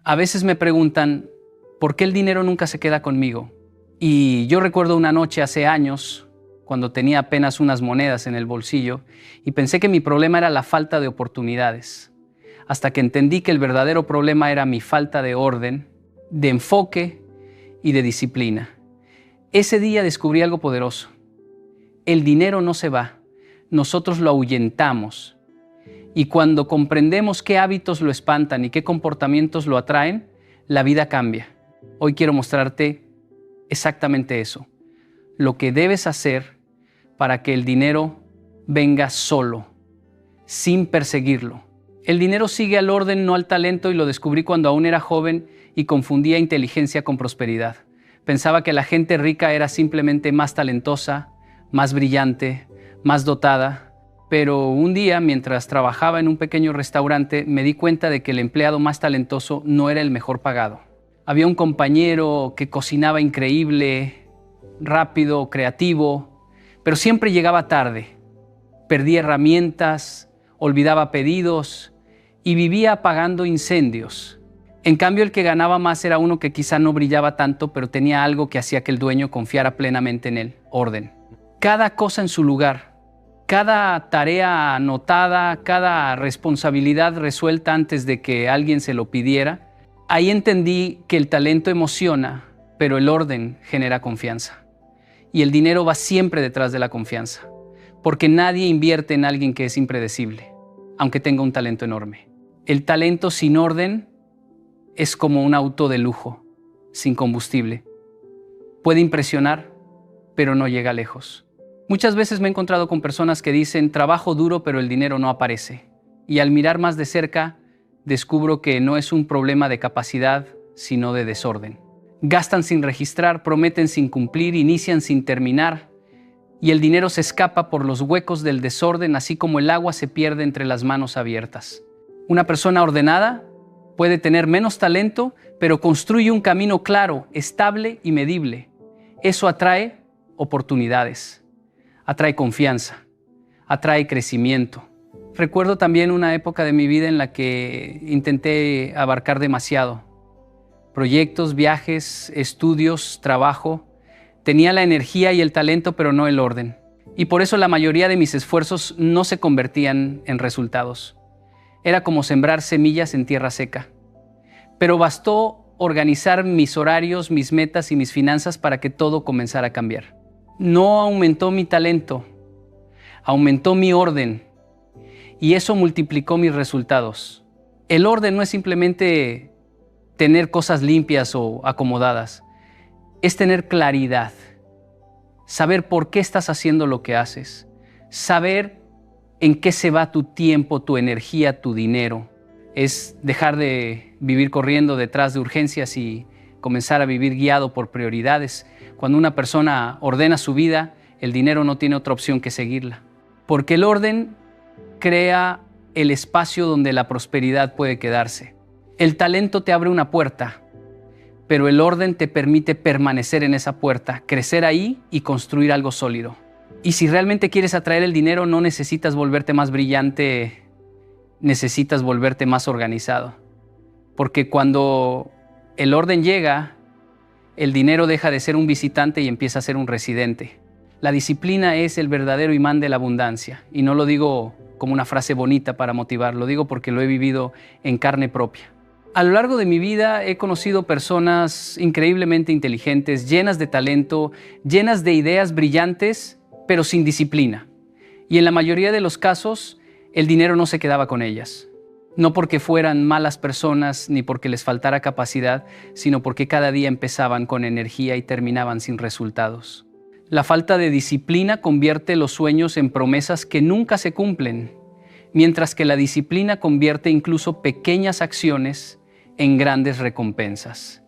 A veces me preguntan, ¿por qué el dinero nunca se queda conmigo? Y yo recuerdo una noche hace años, cuando tenía apenas unas monedas en el bolsillo, y pensé que mi problema era la falta de oportunidades, hasta que entendí que el verdadero problema era mi falta de orden, de enfoque y de disciplina. Ese día descubrí algo poderoso. El dinero no se va, nosotros lo ahuyentamos. Y cuando comprendemos qué hábitos lo espantan y qué comportamientos lo atraen, la vida cambia. Hoy quiero mostrarte exactamente eso. Lo que debes hacer para que el dinero venga solo, sin perseguirlo. El dinero sigue al orden, no al talento, y lo descubrí cuando aún era joven y confundía inteligencia con prosperidad. Pensaba que la gente rica era simplemente más talentosa, más brillante, más dotada. Pero un día, mientras trabajaba en un pequeño restaurante, me di cuenta de que el empleado más talentoso no era el mejor pagado. Había un compañero que cocinaba increíble, rápido, creativo, pero siempre llegaba tarde. Perdía herramientas, olvidaba pedidos y vivía apagando incendios. En cambio, el que ganaba más era uno que quizá no brillaba tanto, pero tenía algo que hacía que el dueño confiara plenamente en él: orden. Cada cosa en su lugar. Cada tarea anotada, cada responsabilidad resuelta antes de que alguien se lo pidiera. Ahí entendí que el talento emociona, pero el orden genera confianza. Y el dinero va siempre detrás de la confianza, porque nadie invierte en alguien que es impredecible, aunque tenga un talento enorme. El talento sin orden es como un auto de lujo, sin combustible. Puede impresionar, pero no llega lejos. Muchas veces me he encontrado con personas que dicen: trabajo duro, pero el dinero no aparece. Y al mirar más de cerca, descubro que no es un problema de capacidad, sino de desorden. Gastan sin registrar, prometen sin cumplir, inician sin terminar, y el dinero se escapa por los huecos del desorden, así como el agua se pierde entre las manos abiertas. Una persona ordenada puede tener menos talento, pero construye un camino claro, estable y medible. Eso atrae oportunidades. Atrae confianza, atrae crecimiento. Recuerdo también una época de mi vida en la que intenté abarcar demasiado. Proyectos, viajes, estudios, trabajo. Tenía la energía y el talento, pero no el orden. Y por eso la mayoría de mis esfuerzos no se convertían en resultados. Era como sembrar semillas en tierra seca. Pero bastó organizar mis horarios, mis metas y mis finanzas para que todo comenzara a cambiar. No aumentó mi talento, aumentó mi orden, y eso multiplicó mis resultados. El orden no es simplemente tener cosas limpias o acomodadas, es tener claridad, saber por qué estás haciendo lo que haces, saber en qué se va tu tiempo, tu energía, tu dinero. Es dejar de vivir corriendo detrás de urgencias y comenzar a vivir guiado por prioridades. Cuando una persona ordena su vida, el dinero no tiene otra opción que seguirla. Porque el orden crea el espacio donde la prosperidad puede quedarse. El talento te abre una puerta, pero el orden te permite permanecer en esa puerta, crecer ahí y construir algo sólido. Y si realmente quieres atraer el dinero, no necesitas volverte más brillante, necesitas volverte más organizado. Porque cuando el orden llega, el dinero deja de ser un visitante y empieza a ser un residente. La disciplina es el verdadero imán de la abundancia. Y no lo digo como una frase bonita para motivar, lo digo porque lo he vivido en carne propia. A lo largo de mi vida he conocido personas increíblemente inteligentes, llenas de talento, llenas de ideas brillantes, pero sin disciplina. Y en la mayoría de los casos, el dinero no se quedaba con ellas. No porque fueran malas personas ni porque les faltara capacidad, sino porque cada día empezaban con energía y terminaban sin resultados. La falta de disciplina convierte los sueños en promesas que nunca se cumplen, mientras que la disciplina convierte incluso pequeñas acciones en grandes recompensas.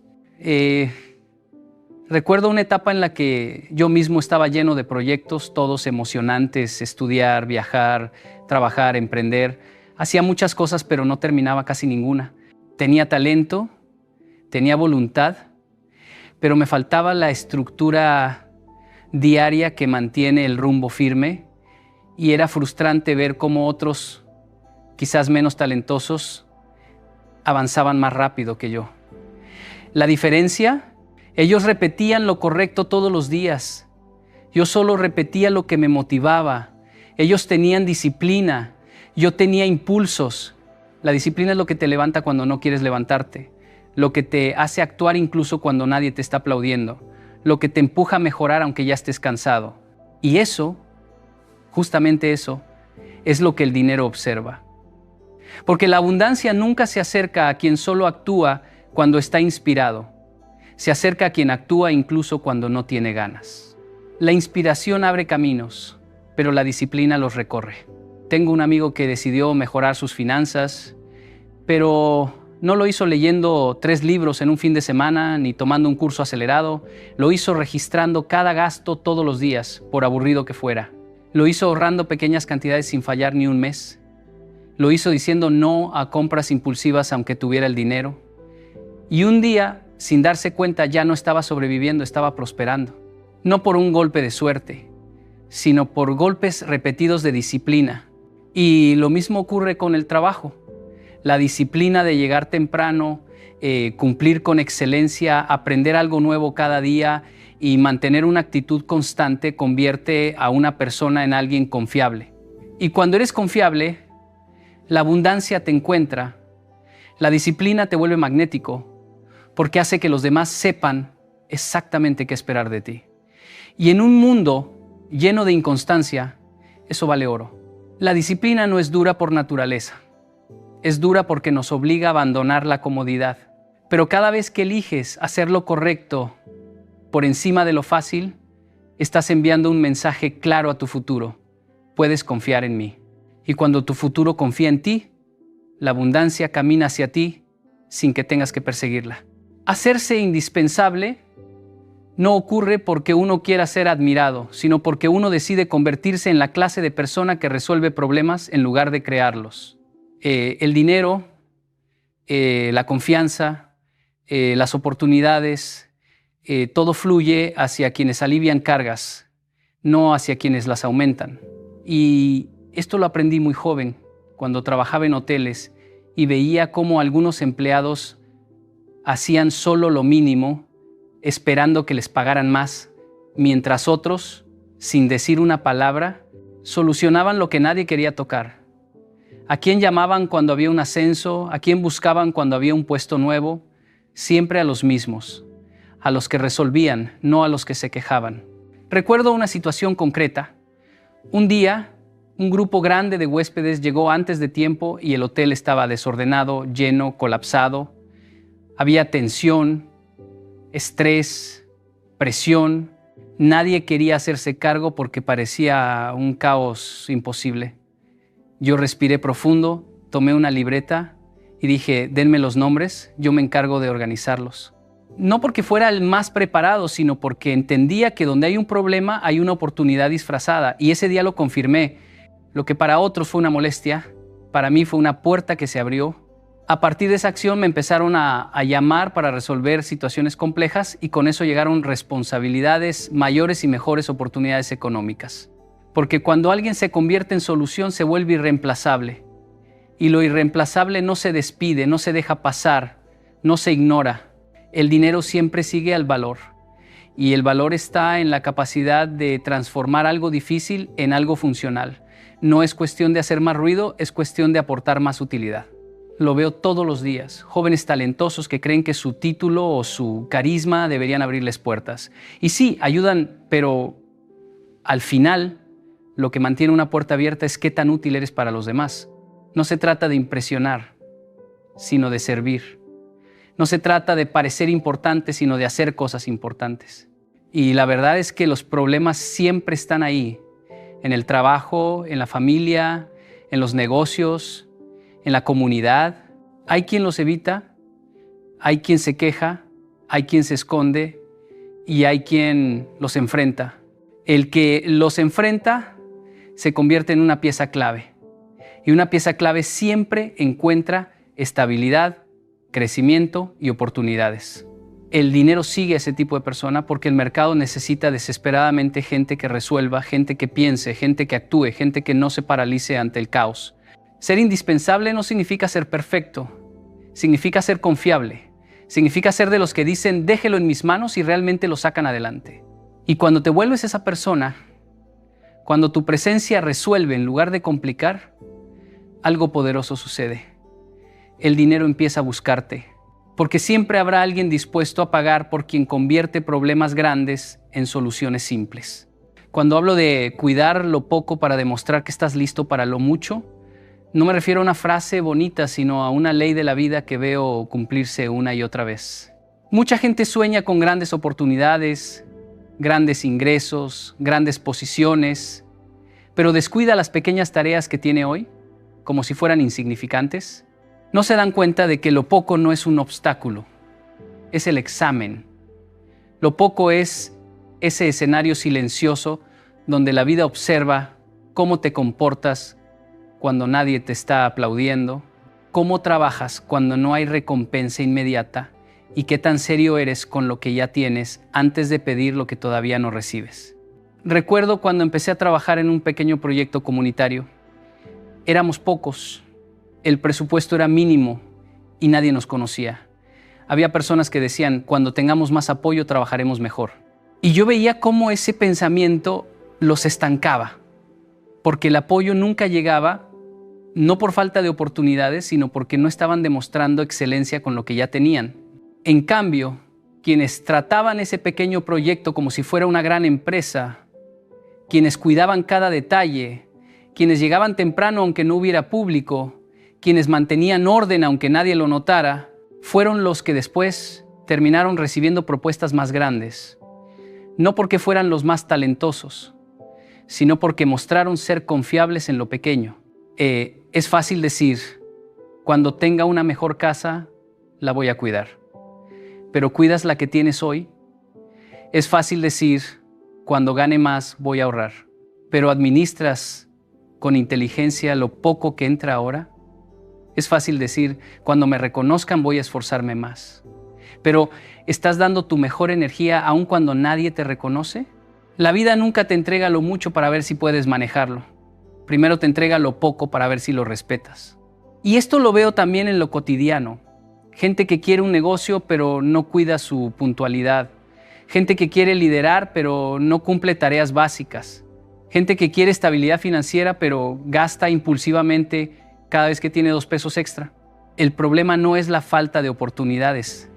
Recuerdo una etapa en la que yo mismo estaba lleno de proyectos, todos emocionantes: estudiar, viajar, trabajar, emprender. Hacía muchas cosas, pero no terminaba casi ninguna. Tenía talento, tenía voluntad, pero me faltaba la estructura diaria que mantiene el rumbo firme, y era frustrante ver cómo otros, quizás menos talentosos, avanzaban más rápido que yo. La diferencia, ellos repetían lo correcto todos los días. Yo solo repetía lo que me motivaba. Ellos tenían disciplina, yo tenía impulsos. La disciplina es lo que te levanta cuando no quieres levantarte, lo que te hace actuar incluso cuando nadie te está aplaudiendo, lo que te empuja a mejorar aunque ya estés cansado. Y eso, justamente eso, es lo que el dinero observa. Porque la abundancia nunca se acerca a quien solo actúa cuando está inspirado. Se acerca a quien actúa incluso cuando no tiene ganas. La inspiración abre caminos, pero la disciplina los recorre. Tengo un amigo que decidió mejorar sus finanzas, pero no lo hizo leyendo 3 libros en un fin de semana ni tomando un curso acelerado. Lo hizo registrando cada gasto todos los días, por aburrido que fuera. Lo hizo ahorrando pequeñas cantidades sin fallar ni un mes. Lo hizo diciendo no a compras impulsivas aunque tuviera el dinero. Y un día, sin darse cuenta, ya no estaba sobreviviendo, estaba prosperando. No por un golpe de suerte, sino por golpes repetidos de disciplina. Y lo mismo ocurre con el trabajo. La disciplina de llegar temprano, cumplir con excelencia, aprender algo nuevo cada día y mantener una actitud constante convierte a una persona en alguien confiable. Y cuando eres confiable, la abundancia te encuentra. La disciplina te vuelve magnético porque hace que los demás sepan exactamente qué esperar de ti. Y en un mundo lleno de inconstancia, eso vale oro. La disciplina no es dura por naturaleza. Es dura porque nos obliga a abandonar la comodidad. Pero cada vez que eliges hacer lo correcto por encima de lo fácil, estás enviando un mensaje claro a tu futuro. Puedes confiar en mí. Y cuando tu futuro confía en ti, la abundancia camina hacia ti sin que tengas que perseguirla. Hacerse indispensable no ocurre porque uno quiera ser admirado, sino porque uno decide convertirse en la clase de persona que resuelve problemas en lugar de crearlos. El dinero, la confianza, las oportunidades, todo fluye hacia quienes alivian cargas, no hacia quienes las aumentan. Y esto lo aprendí muy joven, cuando trabajaba en hoteles y veía cómo algunos empleados hacían solo lo mínimo, esperando que les pagaran más, mientras otros, sin decir una palabra, solucionaban lo que nadie quería tocar. ¿A quién llamaban cuando había un ascenso? ¿A quién buscaban cuando había un puesto nuevo? Siempre a los mismos, a los que resolvían, no a los que se quejaban. Recuerdo una situación concreta. Un día, un grupo grande de huéspedes llegó antes de tiempo y el hotel estaba desordenado, lleno, colapsado. Había tensión, estrés, presión. Nadie quería hacerse cargo porque parecía un caos imposible. Yo respiré profundo, tomé una libreta y dije, denme los nombres, yo me encargo de organizarlos. No porque fuera el más preparado, sino porque entendía que donde hay un problema hay una oportunidad disfrazada. Y ese día lo confirmé. Lo que para otros fue una molestia, para mí fue una puerta que se abrió. A partir de esa acción me empezaron a llamar para resolver situaciones complejas y con eso llegaron responsabilidades mayores y mejores oportunidades económicas. Porque cuando alguien se convierte en solución se vuelve irreemplazable. Y lo irreemplazable no se despide, no se deja pasar, no se ignora. El dinero siempre sigue al valor. Y el valor está en la capacidad de transformar algo difícil en algo funcional. No es cuestión de hacer más ruido, es cuestión de aportar más utilidad. Lo veo todos los días. Jóvenes talentosos que creen que su título o su carisma deberían abrirles puertas. Y sí, ayudan, pero al final lo que mantiene una puerta abierta es qué tan útil eres para los demás. No se trata de impresionar, sino de servir. No se trata de parecer importante, sino de hacer cosas importantes. Y la verdad es que los problemas siempre están ahí, en el trabajo, en la familia, en los negocios, en la comunidad. Hay quien los evita, hay quien se queja, hay quien se esconde y hay quien los enfrenta. El que los enfrenta se convierte en una pieza clave. Y una pieza clave siempre encuentra estabilidad, crecimiento y oportunidades. El dinero sigue a ese tipo de persona porque el mercado necesita desesperadamente gente que resuelva, gente que piense, gente que actúe, gente que no se paralice ante el caos. Ser indispensable no significa ser perfecto, significa ser confiable, significa ser de los que dicen déjelo en mis manos y realmente lo sacan adelante. Y cuando te vuelves esa persona, cuando tu presencia resuelve en lugar de complicar, algo poderoso sucede. El dinero empieza a buscarte, porque siempre habrá alguien dispuesto a pagar por quien convierte problemas grandes en soluciones simples. Cuando hablo de cuidar lo poco para demostrar que estás listo para lo mucho, no me refiero a una frase bonita, sino a una ley de la vida que veo cumplirse una y otra vez. Mucha gente sueña con grandes oportunidades, grandes ingresos, grandes posiciones, pero descuida las pequeñas tareas que tiene hoy, como si fueran insignificantes. No se dan cuenta de que lo poco no es un obstáculo, es el examen. Lo poco es ese escenario silencioso donde la vida observa cómo te comportas cuando nadie te está aplaudiendo, cómo trabajas cuando no hay recompensa inmediata y qué tan serio eres con lo que ya tienes antes de pedir lo que todavía no recibes. Recuerdo cuando empecé a trabajar en un pequeño proyecto comunitario. Éramos pocos, el presupuesto era mínimo y nadie nos conocía. Había personas que decían, cuando tengamos más apoyo trabajaremos mejor. Y yo veía cómo ese pensamiento los estancaba, porque el apoyo nunca llegaba, no por falta de oportunidades, sino porque no estaban demostrando excelencia con lo que ya tenían. En cambio, quienes trataban ese pequeño proyecto como si fuera una gran empresa, quienes cuidaban cada detalle, quienes llegaban temprano aunque no hubiera público, quienes mantenían orden aunque nadie lo notara, fueron los que después terminaron recibiendo propuestas más grandes. No porque fueran los más talentosos, sino porque mostraron ser confiables en lo pequeño. Es fácil decir, cuando tenga una mejor casa, la voy a cuidar. Pero ¿cuidas la que tienes hoy? Es fácil decir, cuando gane más, voy a ahorrar. Pero ¿administras con inteligencia lo poco que entra ahora? Es fácil decir, cuando me reconozcan, voy a esforzarme más. Pero ¿estás dando tu mejor energía aun cuando nadie te reconoce? La vida nunca te entrega lo mucho para ver si puedes manejarlo. Primero te entrega lo poco para ver si lo respetas. Y esto lo veo también en lo cotidiano. Gente que quiere un negocio pero no cuida su puntualidad. Gente que quiere liderar pero no cumple tareas básicas. Gente que quiere estabilidad financiera pero gasta impulsivamente cada vez que tiene 2 pesos extra. El problema no es la falta de oportunidades.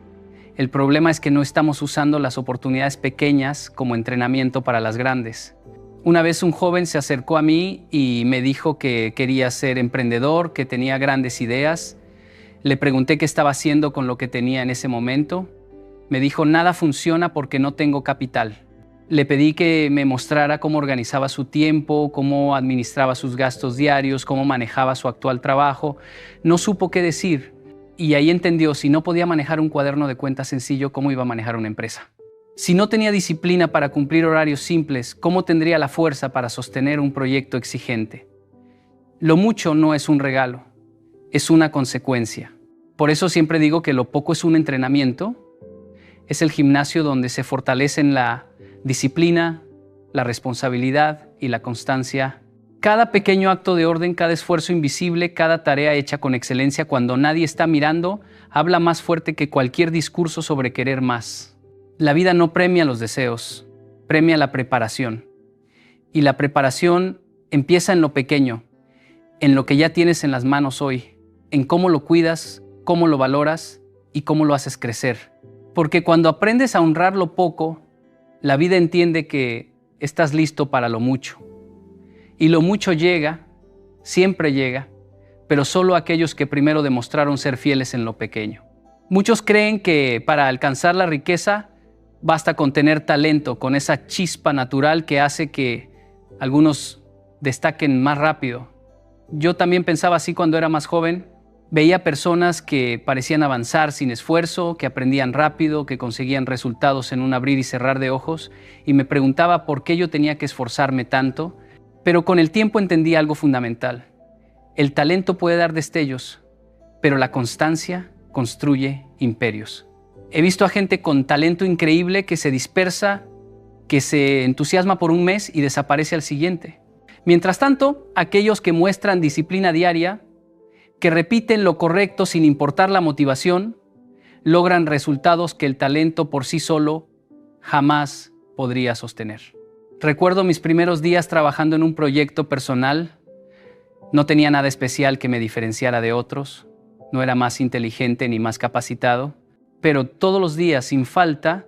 El problema es que no estamos usando las oportunidades pequeñas como entrenamiento para las grandes. Una vez un joven se acercó a mí y me dijo que quería ser emprendedor, que tenía grandes ideas. Le pregunté qué estaba haciendo con lo que tenía en ese momento. Me dijo, nada funciona porque no tengo capital. Le pedí que me mostrara cómo organizaba su tiempo, cómo administraba sus gastos diarios, cómo manejaba su actual trabajo. No supo qué decir. Y ahí entendió, si no podía manejar un cuaderno de cuentas sencillo, ¿cómo iba a manejar una empresa? Si no tenía disciplina para cumplir horarios simples, ¿cómo tendría la fuerza para sostener un proyecto exigente? Lo mucho no es un regalo, es una consecuencia. Por eso siempre digo que lo poco es un entrenamiento, es el gimnasio donde se fortalecen la disciplina, la responsabilidad y la constancia. Cada pequeño acto de orden, cada esfuerzo invisible, cada tarea hecha con excelencia cuando nadie está mirando, habla más fuerte que cualquier discurso sobre querer más. La vida no premia los deseos, premia la preparación. Y la preparación empieza en lo pequeño, en lo que ya tienes en las manos hoy, en cómo lo cuidas, cómo lo valoras y cómo lo haces crecer. Porque cuando aprendes a honrar lo poco, la vida entiende que estás listo para lo mucho. Y lo mucho llega, siempre llega, pero solo aquellos que primero demostraron ser fieles en lo pequeño. Muchos creen que para alcanzar la riqueza basta con tener talento, con esa chispa natural que hace que algunos destaquen más rápido. Yo también pensaba así cuando era más joven. Veía personas que parecían avanzar sin esfuerzo, que aprendían rápido, que conseguían resultados en un abrir y cerrar de ojos, y me preguntaba por qué yo tenía que esforzarme tanto. Pero con el tiempo entendí algo fundamental. El talento puede dar destellos, pero la constancia construye imperios. He visto a gente con talento increíble que se dispersa, que se entusiasma por un mes y desaparece al siguiente. Mientras tanto, aquellos que muestran disciplina diaria, que repiten lo correcto sin importar la motivación, logran resultados que el talento por sí solo jamás podría sostener. Recuerdo mis primeros días trabajando en un proyecto personal. No tenía nada especial que me diferenciara de otros, no era más inteligente ni más capacitado, pero todos los días, sin falta,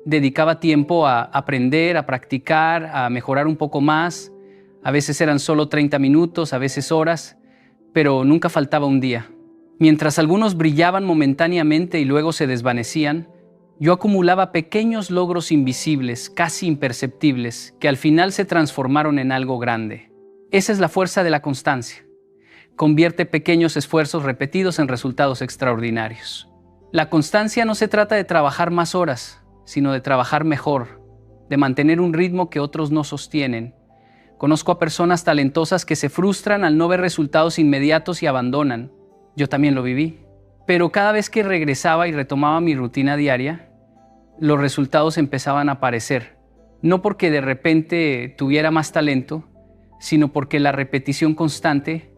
dedicaba tiempo a aprender, a practicar, a mejorar un poco más. A veces eran solo 30 minutos, a veces horas, pero nunca faltaba un día. Mientras algunos brillaban momentáneamente y luego se desvanecían, yo acumulaba pequeños logros invisibles, casi imperceptibles, que al final se transformaron en algo grande. Esa es la fuerza de la constancia. Convierte pequeños esfuerzos repetidos en resultados extraordinarios. La constancia no se trata de trabajar más horas, sino de trabajar mejor, de mantener un ritmo que otros no sostienen. Conozco a personas talentosas que se frustran al no ver resultados inmediatos y abandonan. Yo también lo viví. Pero cada vez que regresaba y retomaba mi rutina diaria, los resultados empezaban a aparecer. No porque de repente tuviera más talento, sino porque la repetición constante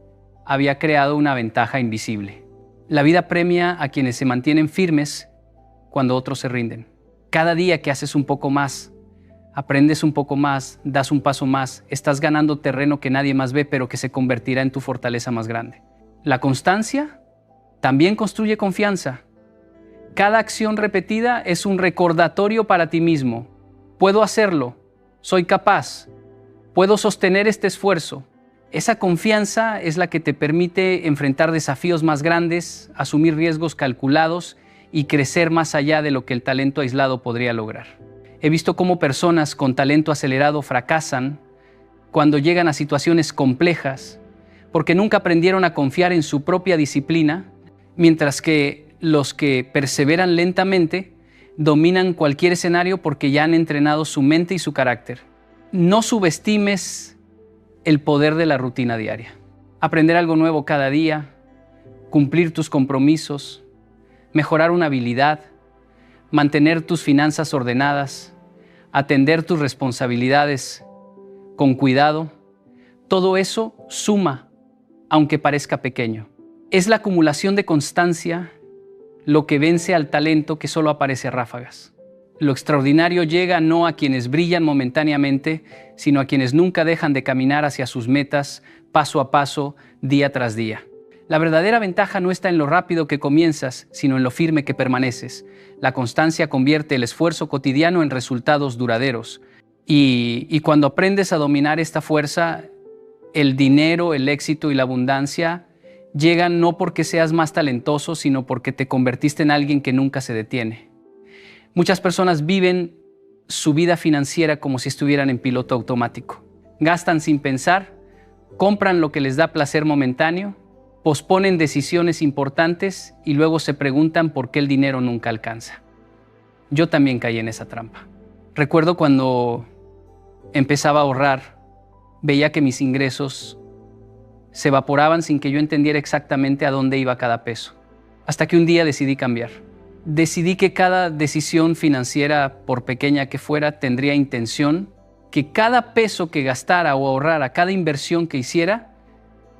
había creado una ventaja invisible. La vida premia a quienes se mantienen firmes cuando otros se rinden. Cada día que haces un poco más, aprendes un poco más, das un paso más, estás ganando terreno que nadie más ve, pero que se convertirá en tu fortaleza más grande. La constancia también construye confianza. Cada acción repetida es un recordatorio para ti mismo. Puedo hacerlo, soy capaz, puedo sostener este esfuerzo. Esa confianza es la que te permite enfrentar desafíos más grandes, asumir riesgos calculados y crecer más allá de lo que el talento aislado podría lograr. He visto cómo personas con talento acelerado fracasan cuando llegan a situaciones complejas porque nunca aprendieron a confiar en su propia disciplina, mientras que los que perseveran lentamente dominan cualquier escenario porque ya han entrenado su mente y su carácter. No subestimes el poder de la rutina diaria. Aprender algo nuevo cada día, cumplir tus compromisos, mejorar una habilidad, mantener tus finanzas ordenadas, atender tus responsabilidades con cuidado, todo eso suma, aunque parezca pequeño. Es la acumulación de constancia lo que vence al talento que solo aparece a ráfagas. Lo extraordinario llega no a quienes brillan momentáneamente, sino a quienes nunca dejan de caminar hacia sus metas, paso a paso, día tras día. La verdadera ventaja no está en lo rápido que comienzas, sino en lo firme que permaneces. La constancia convierte el esfuerzo cotidiano en resultados duraderos. Y cuando aprendes a dominar esta fuerza, el dinero, el éxito y la abundancia llegan no porque seas más talentoso, sino porque te convertiste en alguien que nunca se detiene. Muchas personas viven su vida financiera como si estuvieran en piloto automático. Gastan sin pensar, compran lo que les da placer momentáneo, posponen decisiones importantes y luego se preguntan por qué el dinero nunca alcanza. Yo también caí en esa trampa. Recuerdo cuando empezaba a ahorrar, veía que mis ingresos se evaporaban sin que yo entendiera exactamente a dónde iba cada peso. Hasta que un día decidí cambiar. Decidí que cada decisión financiera, por pequeña que fuera, tendría intención, que cada peso que gastara o ahorrara, cada inversión que hiciera,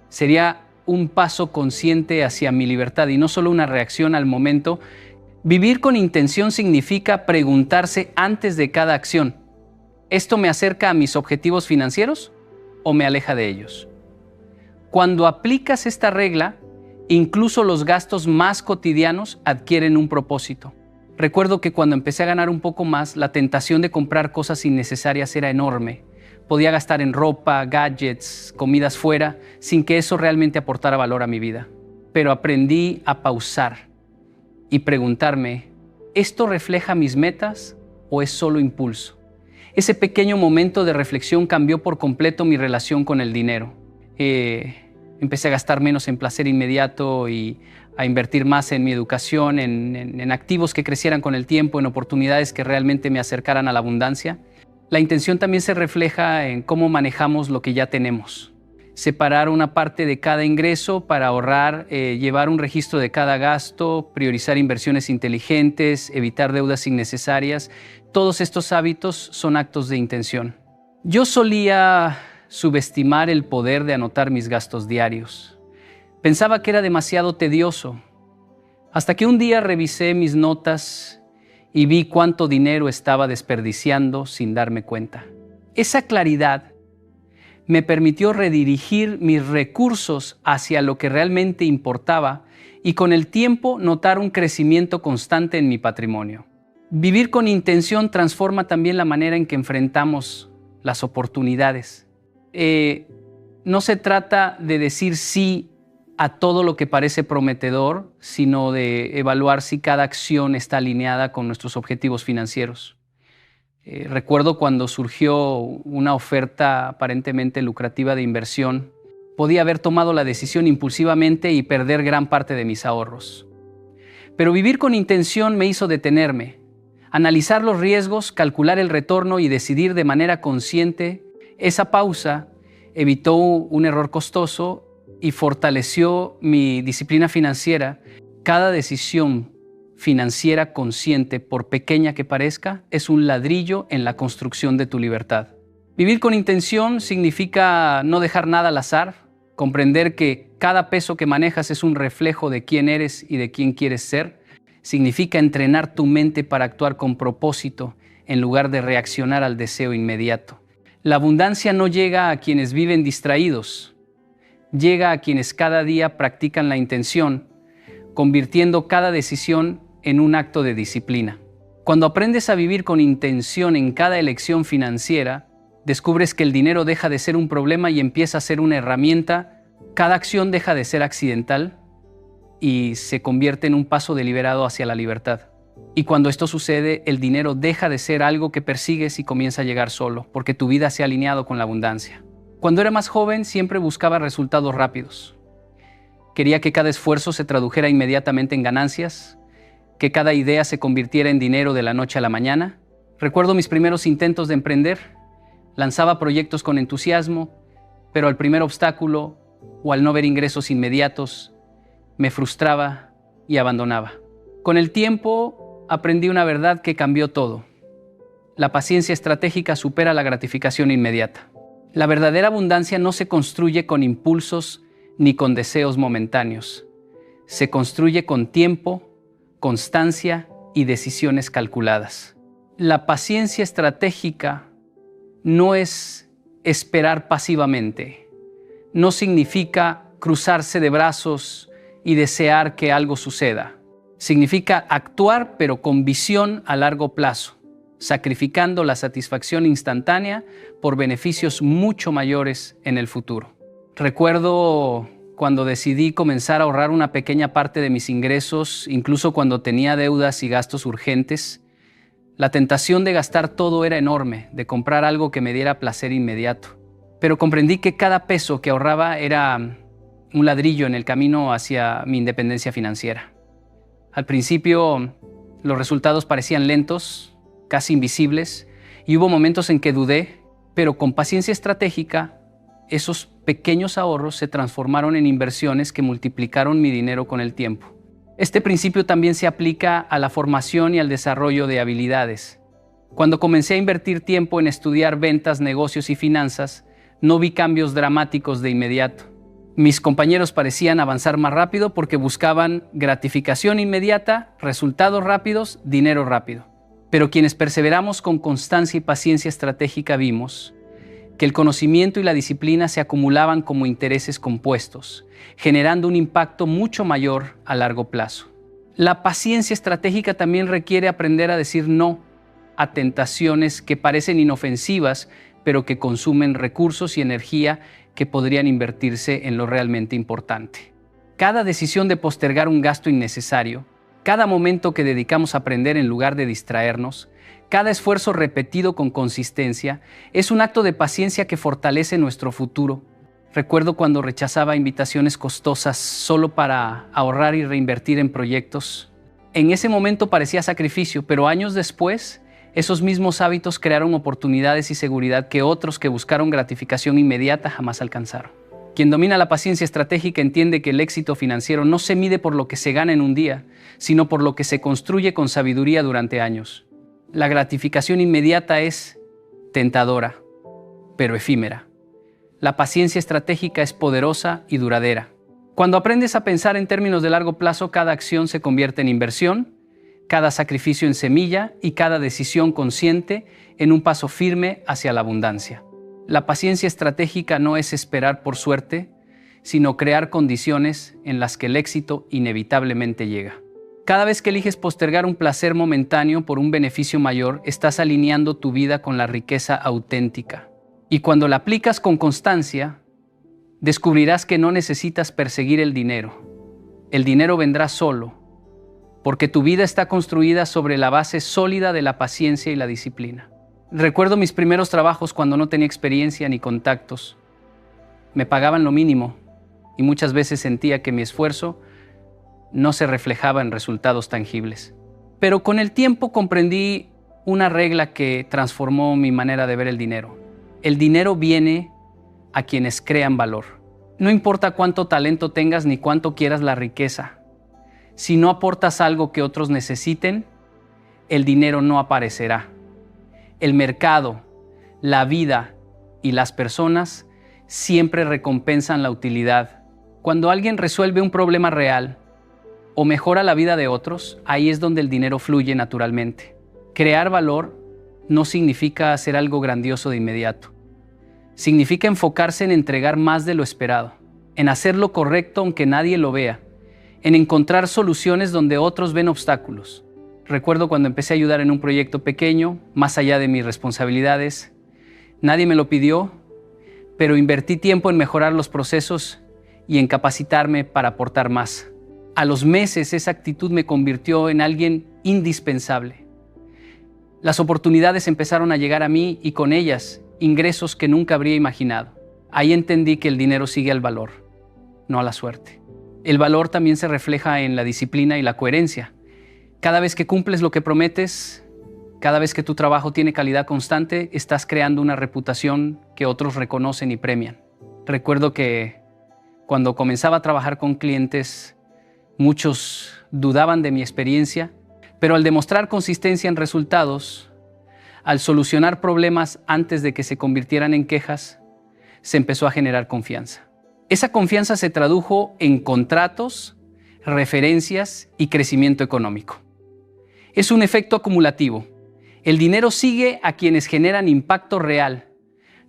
sería un paso consciente hacia mi libertad y no solo una reacción al momento. Vivir con intención significa preguntarse antes de cada acción: ¿esto me acerca a mis objetivos financieros o me aleja de ellos? Cuando aplicas esta regla, incluso los gastos más cotidianos adquieren un propósito. Recuerdo que cuando empecé a ganar un poco más, la tentación de comprar cosas innecesarias era enorme. Podía gastar en ropa, gadgets, comidas fuera, sin que eso realmente aportara valor a mi vida. Pero aprendí a pausar y preguntarme, ¿esto refleja mis metas o es solo impulso? Ese pequeño momento de reflexión cambió por completo mi relación con el dinero. Empecé a gastar menos en placer inmediato y a invertir más en mi educación, en activos que crecieran con el tiempo, en oportunidades que realmente me acercaran a la abundancia. La intención también se refleja en cómo manejamos lo que ya tenemos. Separar una parte de cada ingreso para ahorrar, llevar un registro de cada gasto, priorizar inversiones inteligentes, evitar deudas innecesarias. Todos estos hábitos son actos de intención. Yo solía subestimar el poder de anotar mis gastos diarios. Pensaba que era demasiado tedioso, hasta que un día revisé mis notas y vi cuánto dinero estaba desperdiciando sin darme cuenta. Esa claridad me permitió redirigir mis recursos hacia lo que realmente importaba y con el tiempo notar un crecimiento constante en mi patrimonio. Vivir con intención transforma también la manera en que enfrentamos las oportunidades. No se trata de decir sí a todo lo que parece prometedor, sino de evaluar si cada acción está alineada con nuestros objetivos financieros. Recuerdo cuando surgió una oferta aparentemente lucrativa de inversión, podía haber tomado la decisión impulsivamente y perder gran parte de mis ahorros. Pero vivir con intención me hizo detenerme, analizar los riesgos, calcular el retorno y decidir de manera consciente. Esa pausa evitó un error costoso y fortaleció mi disciplina financiera. Cada decisión financiera consciente, por pequeña que parezca, es un ladrillo en la construcción de tu libertad. Vivir con intención significa no dejar nada al azar, comprender que cada peso que manejas es un reflejo de quién eres y de quién quieres ser. Significa entrenar tu mente para actuar con propósito en lugar de reaccionar al deseo inmediato. La abundancia no llega a quienes viven distraídos, llega a quienes cada día practican la intención, convirtiendo cada decisión en un acto de disciplina. Cuando aprendes a vivir con intención en cada elección financiera, descubres que el dinero deja de ser un problema y empieza a ser una herramienta. Cada acción deja de ser accidental y se convierte en un paso deliberado hacia la libertad. Y cuando esto sucede, el dinero deja de ser algo que persigues y comienza a llegar solo, porque tu vida se ha alineado con la abundancia. Cuando era más joven, siempre buscaba resultados rápidos. Quería que cada esfuerzo se tradujera inmediatamente en ganancias, que cada idea se convirtiera en dinero de la noche a la mañana. Recuerdo mis primeros intentos de emprender. Lanzaba proyectos con entusiasmo, pero al primer obstáculo o al no ver ingresos inmediatos, me frustraba y abandonaba. Con el tiempo aprendí una verdad que cambió todo. La paciencia estratégica supera la gratificación inmediata. La verdadera abundancia no se construye con impulsos ni con deseos momentáneos. Se construye con tiempo, constancia y decisiones calculadas. La paciencia estratégica no es esperar pasivamente. No significa cruzarse de brazos y desear que algo suceda. Significa actuar pero con visión a largo plazo, sacrificando la satisfacción instantánea por beneficios mucho mayores en el futuro. Recuerdo cuando decidí comenzar a ahorrar una pequeña parte de mis ingresos, incluso cuando tenía deudas y gastos urgentes. La tentación de gastar todo era enorme, de comprar algo que me diera placer inmediato. Pero comprendí que cada peso que ahorraba era un ladrillo en el camino hacia mi independencia financiera. Al principio, los resultados parecían lentos, casi invisibles, y hubo momentos en que dudé, pero con paciencia estratégica, esos pequeños ahorros se transformaron en inversiones que multiplicaron mi dinero con el tiempo. Este principio también se aplica a la formación y al desarrollo de habilidades. Cuando comencé a invertir tiempo en estudiar ventas, negocios y finanzas, no vi cambios dramáticos de inmediato. Mis compañeros parecían avanzar más rápido porque buscaban gratificación inmediata, resultados rápidos, dinero rápido. Pero quienes perseveramos con constancia y paciencia estratégica vimos que el conocimiento y la disciplina se acumulaban como intereses compuestos, generando un impacto mucho mayor a largo plazo. La paciencia estratégica también requiere aprender a decir no a tentaciones que parecen inofensivas, pero que consumen recursos y energía que podrían invertirse en lo realmente importante. Cada decisión de postergar un gasto innecesario, cada momento que dedicamos a aprender en lugar de distraernos, cada esfuerzo repetido con consistencia, es un acto de paciencia que fortalece nuestro futuro. Recuerdo cuando rechazaba invitaciones costosas solo para ahorrar y reinvertir en proyectos. En ese momento parecía sacrificio, pero años después, esos mismos hábitos crearon oportunidades y seguridad que otros que buscaron gratificación inmediata jamás alcanzaron. Quien domina la paciencia estratégica entiende que el éxito financiero no se mide por lo que se gana en un día, sino por lo que se construye con sabiduría durante años. La gratificación inmediata es tentadora, pero efímera. La paciencia estratégica es poderosa y duradera. Cuando aprendes a pensar en términos de largo plazo, cada acción se convierte en inversión, cada sacrificio en semilla y cada decisión consciente en un paso firme hacia la abundancia. La paciencia estratégica no es esperar por suerte, sino crear condiciones en las que el éxito inevitablemente llega. Cada vez que eliges postergar un placer momentáneo por un beneficio mayor, estás alineando tu vida con la riqueza auténtica. Y cuando la aplicas con constancia, descubrirás que no necesitas perseguir el dinero. El dinero vendrá solo, porque tu vida está construida sobre la base sólida de la paciencia y la disciplina. Recuerdo mis primeros trabajos cuando no tenía experiencia ni contactos. Me pagaban lo mínimo y muchas veces sentía que mi esfuerzo no se reflejaba en resultados tangibles. Pero con el tiempo comprendí una regla que transformó mi manera de ver el dinero. El dinero viene a quienes crean valor. No importa cuánto talento tengas ni cuánto quieras la riqueza. Si no aportas algo que otros necesiten, el dinero no aparecerá. El mercado, la vida y las personas siempre recompensan la utilidad. Cuando alguien resuelve un problema real o mejora la vida de otros, ahí es donde el dinero fluye naturalmente. Crear valor no significa hacer algo grandioso de inmediato. Significa enfocarse en entregar más de lo esperado, en hacer lo correcto aunque nadie lo vea, en encontrar soluciones donde otros ven obstáculos. Recuerdo cuando empecé a ayudar en un proyecto pequeño, más allá de mis responsabilidades. Nadie me lo pidió, pero invertí tiempo en mejorar los procesos y en capacitarme para aportar más. A los meses, esa actitud me convirtió en alguien indispensable. Las oportunidades empezaron a llegar a mí y con ellas, ingresos que nunca habría imaginado. Ahí entendí que el dinero sigue al valor, no a la suerte. El valor también se refleja en la disciplina y la coherencia. Cada vez que cumples lo que prometes, cada vez que tu trabajo tiene calidad constante, estás creando una reputación que otros reconocen y premian. Recuerdo que cuando comenzaba a trabajar con clientes, muchos dudaban de mi experiencia, pero al demostrar consistencia en resultados, al solucionar problemas antes de que se convirtieran en quejas, se empezó a generar confianza. Esa confianza se tradujo en contratos, referencias y crecimiento económico. Es un efecto acumulativo. El dinero sigue a quienes generan impacto real,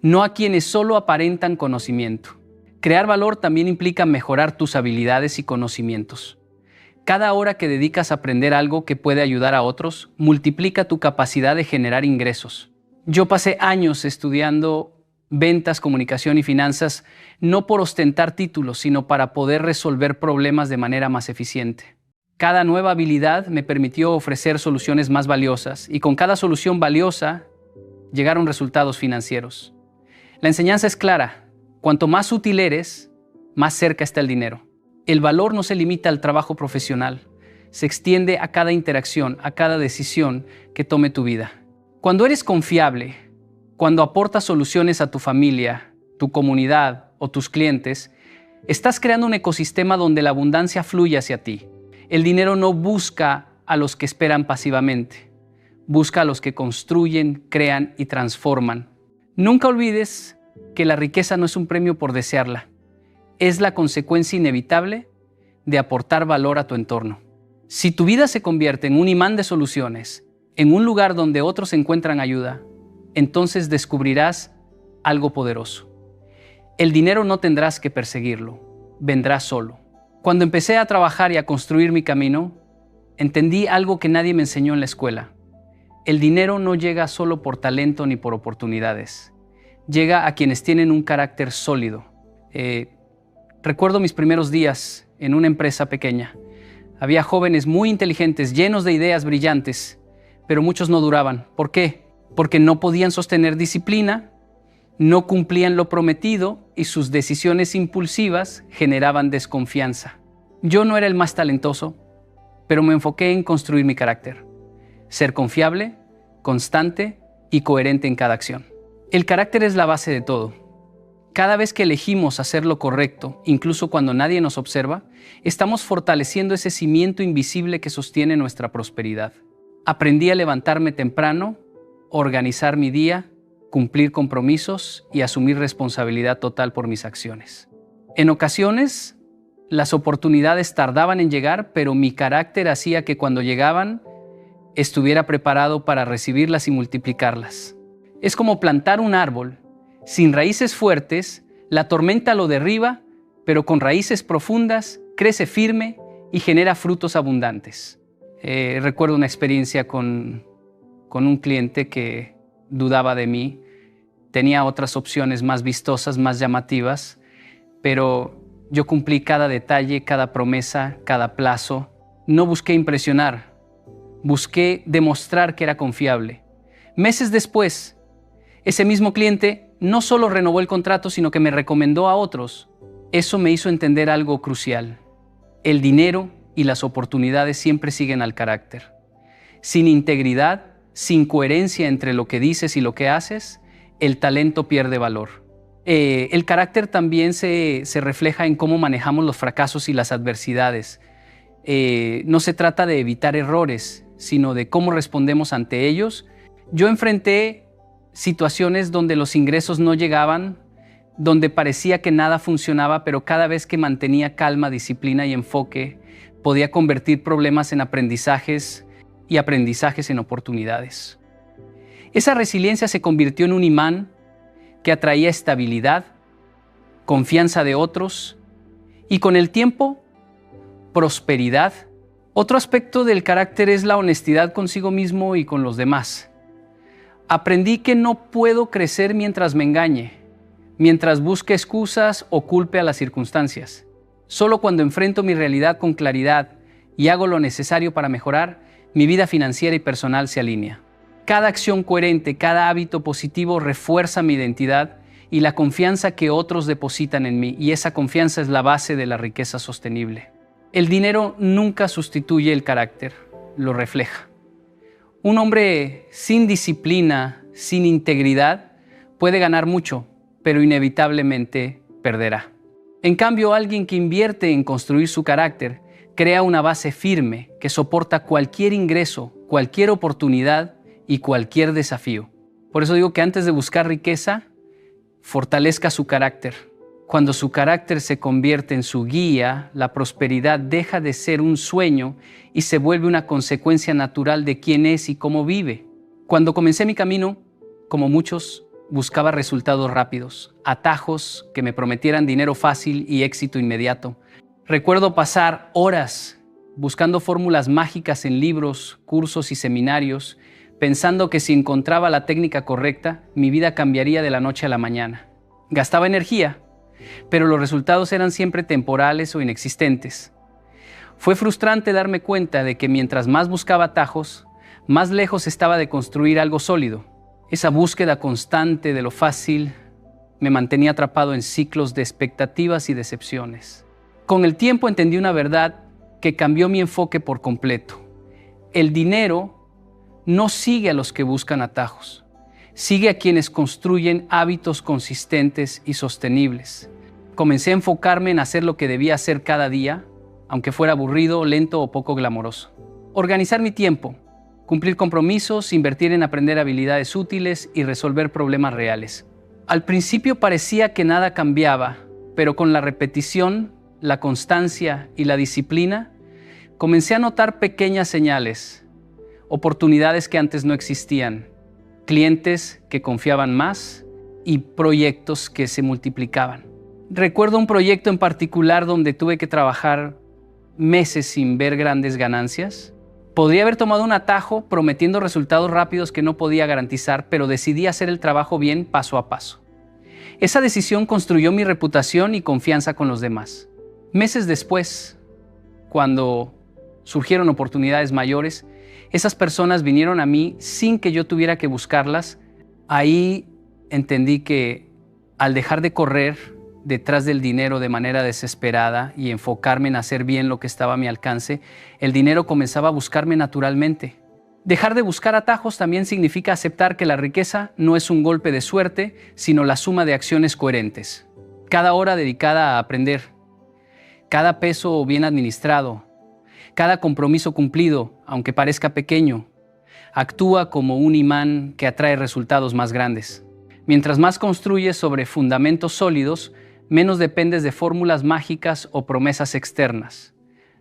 no a quienes solo aparentan conocimiento. Crear valor también implica mejorar tus habilidades y conocimientos. Cada hora que dedicas a aprender algo que puede ayudar a otros, multiplica tu capacidad de generar ingresos. Yo pasé años estudiando ventas, comunicación y finanzas, no por ostentar títulos, sino para poder resolver problemas de manera más eficiente. Cada nueva habilidad me permitió ofrecer soluciones más valiosas y con cada solución valiosa llegaron resultados financieros. La enseñanza es clara. Cuanto más útil eres, más cerca está el dinero. El valor no se limita al trabajo profesional, se extiende a cada interacción, a cada decisión que tome tu vida. Cuando eres confiable, cuando aportas soluciones a tu familia, tu comunidad o tus clientes, estás creando un ecosistema donde la abundancia fluye hacia ti. El dinero no busca a los que esperan pasivamente, busca a los que construyen, crean y transforman. Nunca olvides que la riqueza no es un premio por desearla, es la consecuencia inevitable de aportar valor a tu entorno. Si tu vida se convierte en un imán de soluciones, en un lugar donde otros encuentran ayuda, entonces descubrirás algo poderoso. El dinero no tendrás que perseguirlo, vendrá solo. Cuando empecé a trabajar y a construir mi camino, entendí algo que nadie me enseñó en la escuela. El dinero no llega solo por talento ni por oportunidades. Llega a quienes tienen un carácter sólido. Recuerdo mis primeros días en una empresa pequeña. Había jóvenes muy inteligentes, llenos de ideas brillantes, pero muchos no duraban. ¿Por qué? Porque no podían sostener disciplina, no cumplían lo prometido y sus decisiones impulsivas generaban desconfianza. Yo no era el más talentoso, pero me enfoqué en construir mi carácter. Ser confiable, constante y coherente en cada acción. El carácter es la base de todo. Cada vez que elegimos hacer lo correcto, incluso cuando nadie nos observa, estamos fortaleciendo ese cimiento invisible que sostiene nuestra prosperidad. Aprendí a levantarme temprano, organizar mi día, cumplir compromisos y asumir responsabilidad total por mis acciones. En ocasiones, Las oportunidades tardaban en llegar, pero mi carácter hacía que cuando llegaban estuviera preparado para recibirlas y multiplicarlas. Es como plantar un árbol. Sin raíces fuertes, la tormenta lo derriba, pero con raíces profundas crece firme y genera frutos abundantes. Recuerdo una experiencia con un cliente que dudaba de mí. Tenía otras opciones más vistosas, más llamativas, pero yo cumplí cada detalle, cada promesa, cada plazo. No busqué impresionar, busqué demostrar que era confiable. Meses después, ese mismo cliente no solo renovó el contrato, sino que me recomendó a otros. Eso me hizo entender algo crucial. El dinero y las oportunidades siempre siguen al carácter. Sin integridad, sin coherencia entre lo que dices y lo que haces, el talento pierde valor. El carácter también se refleja en cómo manejamos los fracasos y las adversidades. No se trata de evitar errores, sino de cómo respondemos ante ellos. Yo enfrenté situaciones donde los ingresos no llegaban, donde parecía que nada funcionaba, pero cada vez que mantenía calma, disciplina y enfoque, podía convertir problemas en aprendizajes y aprendizajes en oportunidades. Esa resiliencia se convirtió en un imán que atraía estabilidad, confianza de otros y con el tiempo, prosperidad. Otro aspecto del carácter es la honestidad consigo mismo y con los demás. Aprendí que no puedo crecer mientras me engañe, mientras busque excusas o culpe a las circunstancias. Solo cuando enfrento mi realidad con claridad y hago lo necesario para mejorar, mi vida financiera y personal se alinea. Cada acción coherente, cada hábito positivo refuerza mi identidad y la confianza que otros depositan en mí, y esa confianza es la base de la riqueza sostenible. El dinero nunca sustituye el carácter, lo refleja. Un hombre sin disciplina, sin integridad, puede ganar mucho, pero inevitablemente perderá. En cambio, alguien que invierte en construir su carácter crea una base firme que soporta cualquier ingreso, cualquier oportunidad y cualquier desafío. Por eso digo que antes de buscar riqueza, fortalezca su carácter. Cuando su carácter se convierte en su guía, la prosperidad deja de ser un sueño y se vuelve una consecuencia natural de quién es y cómo vive. Cuando comencé mi camino, como muchos, buscaba resultados rápidos, atajos que me prometieran dinero fácil y éxito inmediato. Recuerdo pasar horas buscando fórmulas mágicas en libros, cursos y seminarios, pensando que si encontraba la técnica correcta, mi vida cambiaría de la noche a la mañana. Gastaba energía, pero los resultados eran siempre temporales o inexistentes. Fue frustrante darme cuenta de que mientras más buscaba atajos, más lejos estaba de construir algo sólido. Esa búsqueda constante de lo fácil me mantenía atrapado en ciclos de expectativas y decepciones. Con el tiempo entendí una verdad que cambió mi enfoque por completo. El dinero no sigue a los que buscan atajos, sigue a quienes construyen hábitos consistentes y sostenibles. Comencé a enfocarme en hacer lo que debía hacer cada día, aunque fuera aburrido, lento o poco glamoroso. Organizar mi tiempo, cumplir compromisos, invertir en aprender habilidades útiles y resolver problemas reales. Al principio parecía que nada cambiaba, pero con la repetición, la constancia y la disciplina, comencé a notar pequeñas señales, oportunidades que antes no existían, clientes que confiaban más y proyectos que se multiplicaban. Recuerdo un proyecto en particular donde tuve que trabajar meses sin ver grandes ganancias. Podría haber tomado un atajo prometiendo resultados rápidos que no podía garantizar, pero decidí hacer el trabajo bien paso a paso. Esa decisión construyó mi reputación y confianza con los demás. Meses después, cuando surgieron oportunidades mayores, esas personas vinieron a mí sin que yo tuviera que buscarlas. Ahí entendí que al dejar de correr detrás del dinero de manera desesperada y enfocarme en hacer bien lo que estaba a mi alcance, el dinero comenzaba a buscarme naturalmente. Dejar de buscar atajos también significa aceptar que la riqueza no es un golpe de suerte, sino la suma de acciones coherentes. Cada hora dedicada a aprender, cada peso bien administrado, cada compromiso cumplido, aunque parezca pequeño, actúa como un imán que atrae resultados más grandes. Mientras más construyes sobre fundamentos sólidos, menos dependes de fórmulas mágicas o promesas externas.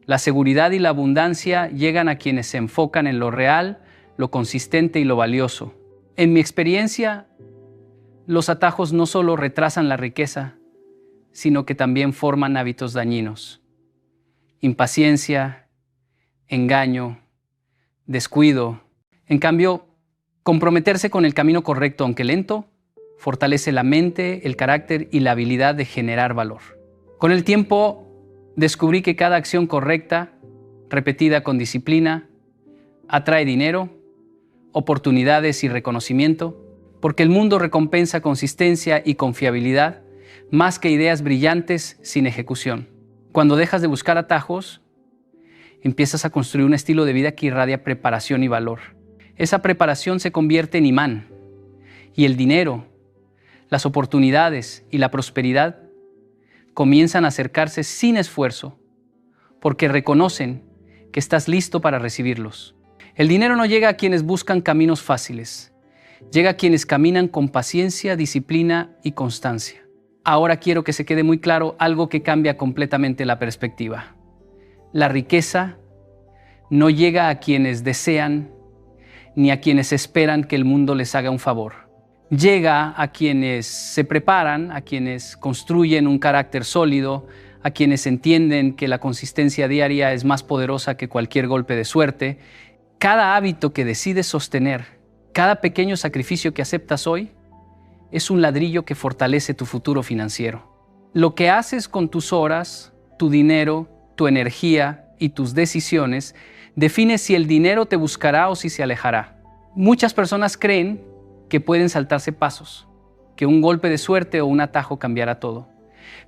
La seguridad y la abundancia llegan a quienes se enfocan en lo real, lo consistente y lo valioso. En mi experiencia, los atajos no solo retrasan la riqueza, sino que también forman hábitos dañinos. Impaciencia, engaño, descuido. En cambio, comprometerse con el camino correcto, aunque lento, fortalece la mente, el carácter y la habilidad de generar valor. Con el tiempo, descubrí que cada acción correcta, repetida con disciplina, atrae dinero, oportunidades y reconocimiento, porque el mundo recompensa consistencia y confiabilidad más que ideas brillantes sin ejecución. Cuando dejas de buscar atajos, empiezas a construir un estilo de vida que irradia preparación y valor. Esa preparación se convierte en imán, y el dinero, las oportunidades y la prosperidad comienzan a acercarse sin esfuerzo, porque reconocen que estás listo para recibirlos. El dinero no llega a quienes buscan caminos fáciles, llega a quienes caminan con paciencia, disciplina y constancia. Ahora quiero que se quede muy claro algo que cambia completamente la perspectiva. La riqueza no llega a quienes desean ni a quienes esperan que el mundo les haga un favor. Llega a quienes se preparan, a quienes construyen un carácter sólido, a quienes entienden que la consistencia diaria es más poderosa que cualquier golpe de suerte. Cada hábito que decides sostener, cada pequeño sacrificio que aceptas hoy, es un ladrillo que fortalece tu futuro financiero. Lo que haces con tus horas, tu dinero, tu energía y tus decisiones define si el dinero te buscará o si se alejará. Muchas personas creen que pueden saltarse pasos, que un golpe de suerte o un atajo cambiará todo.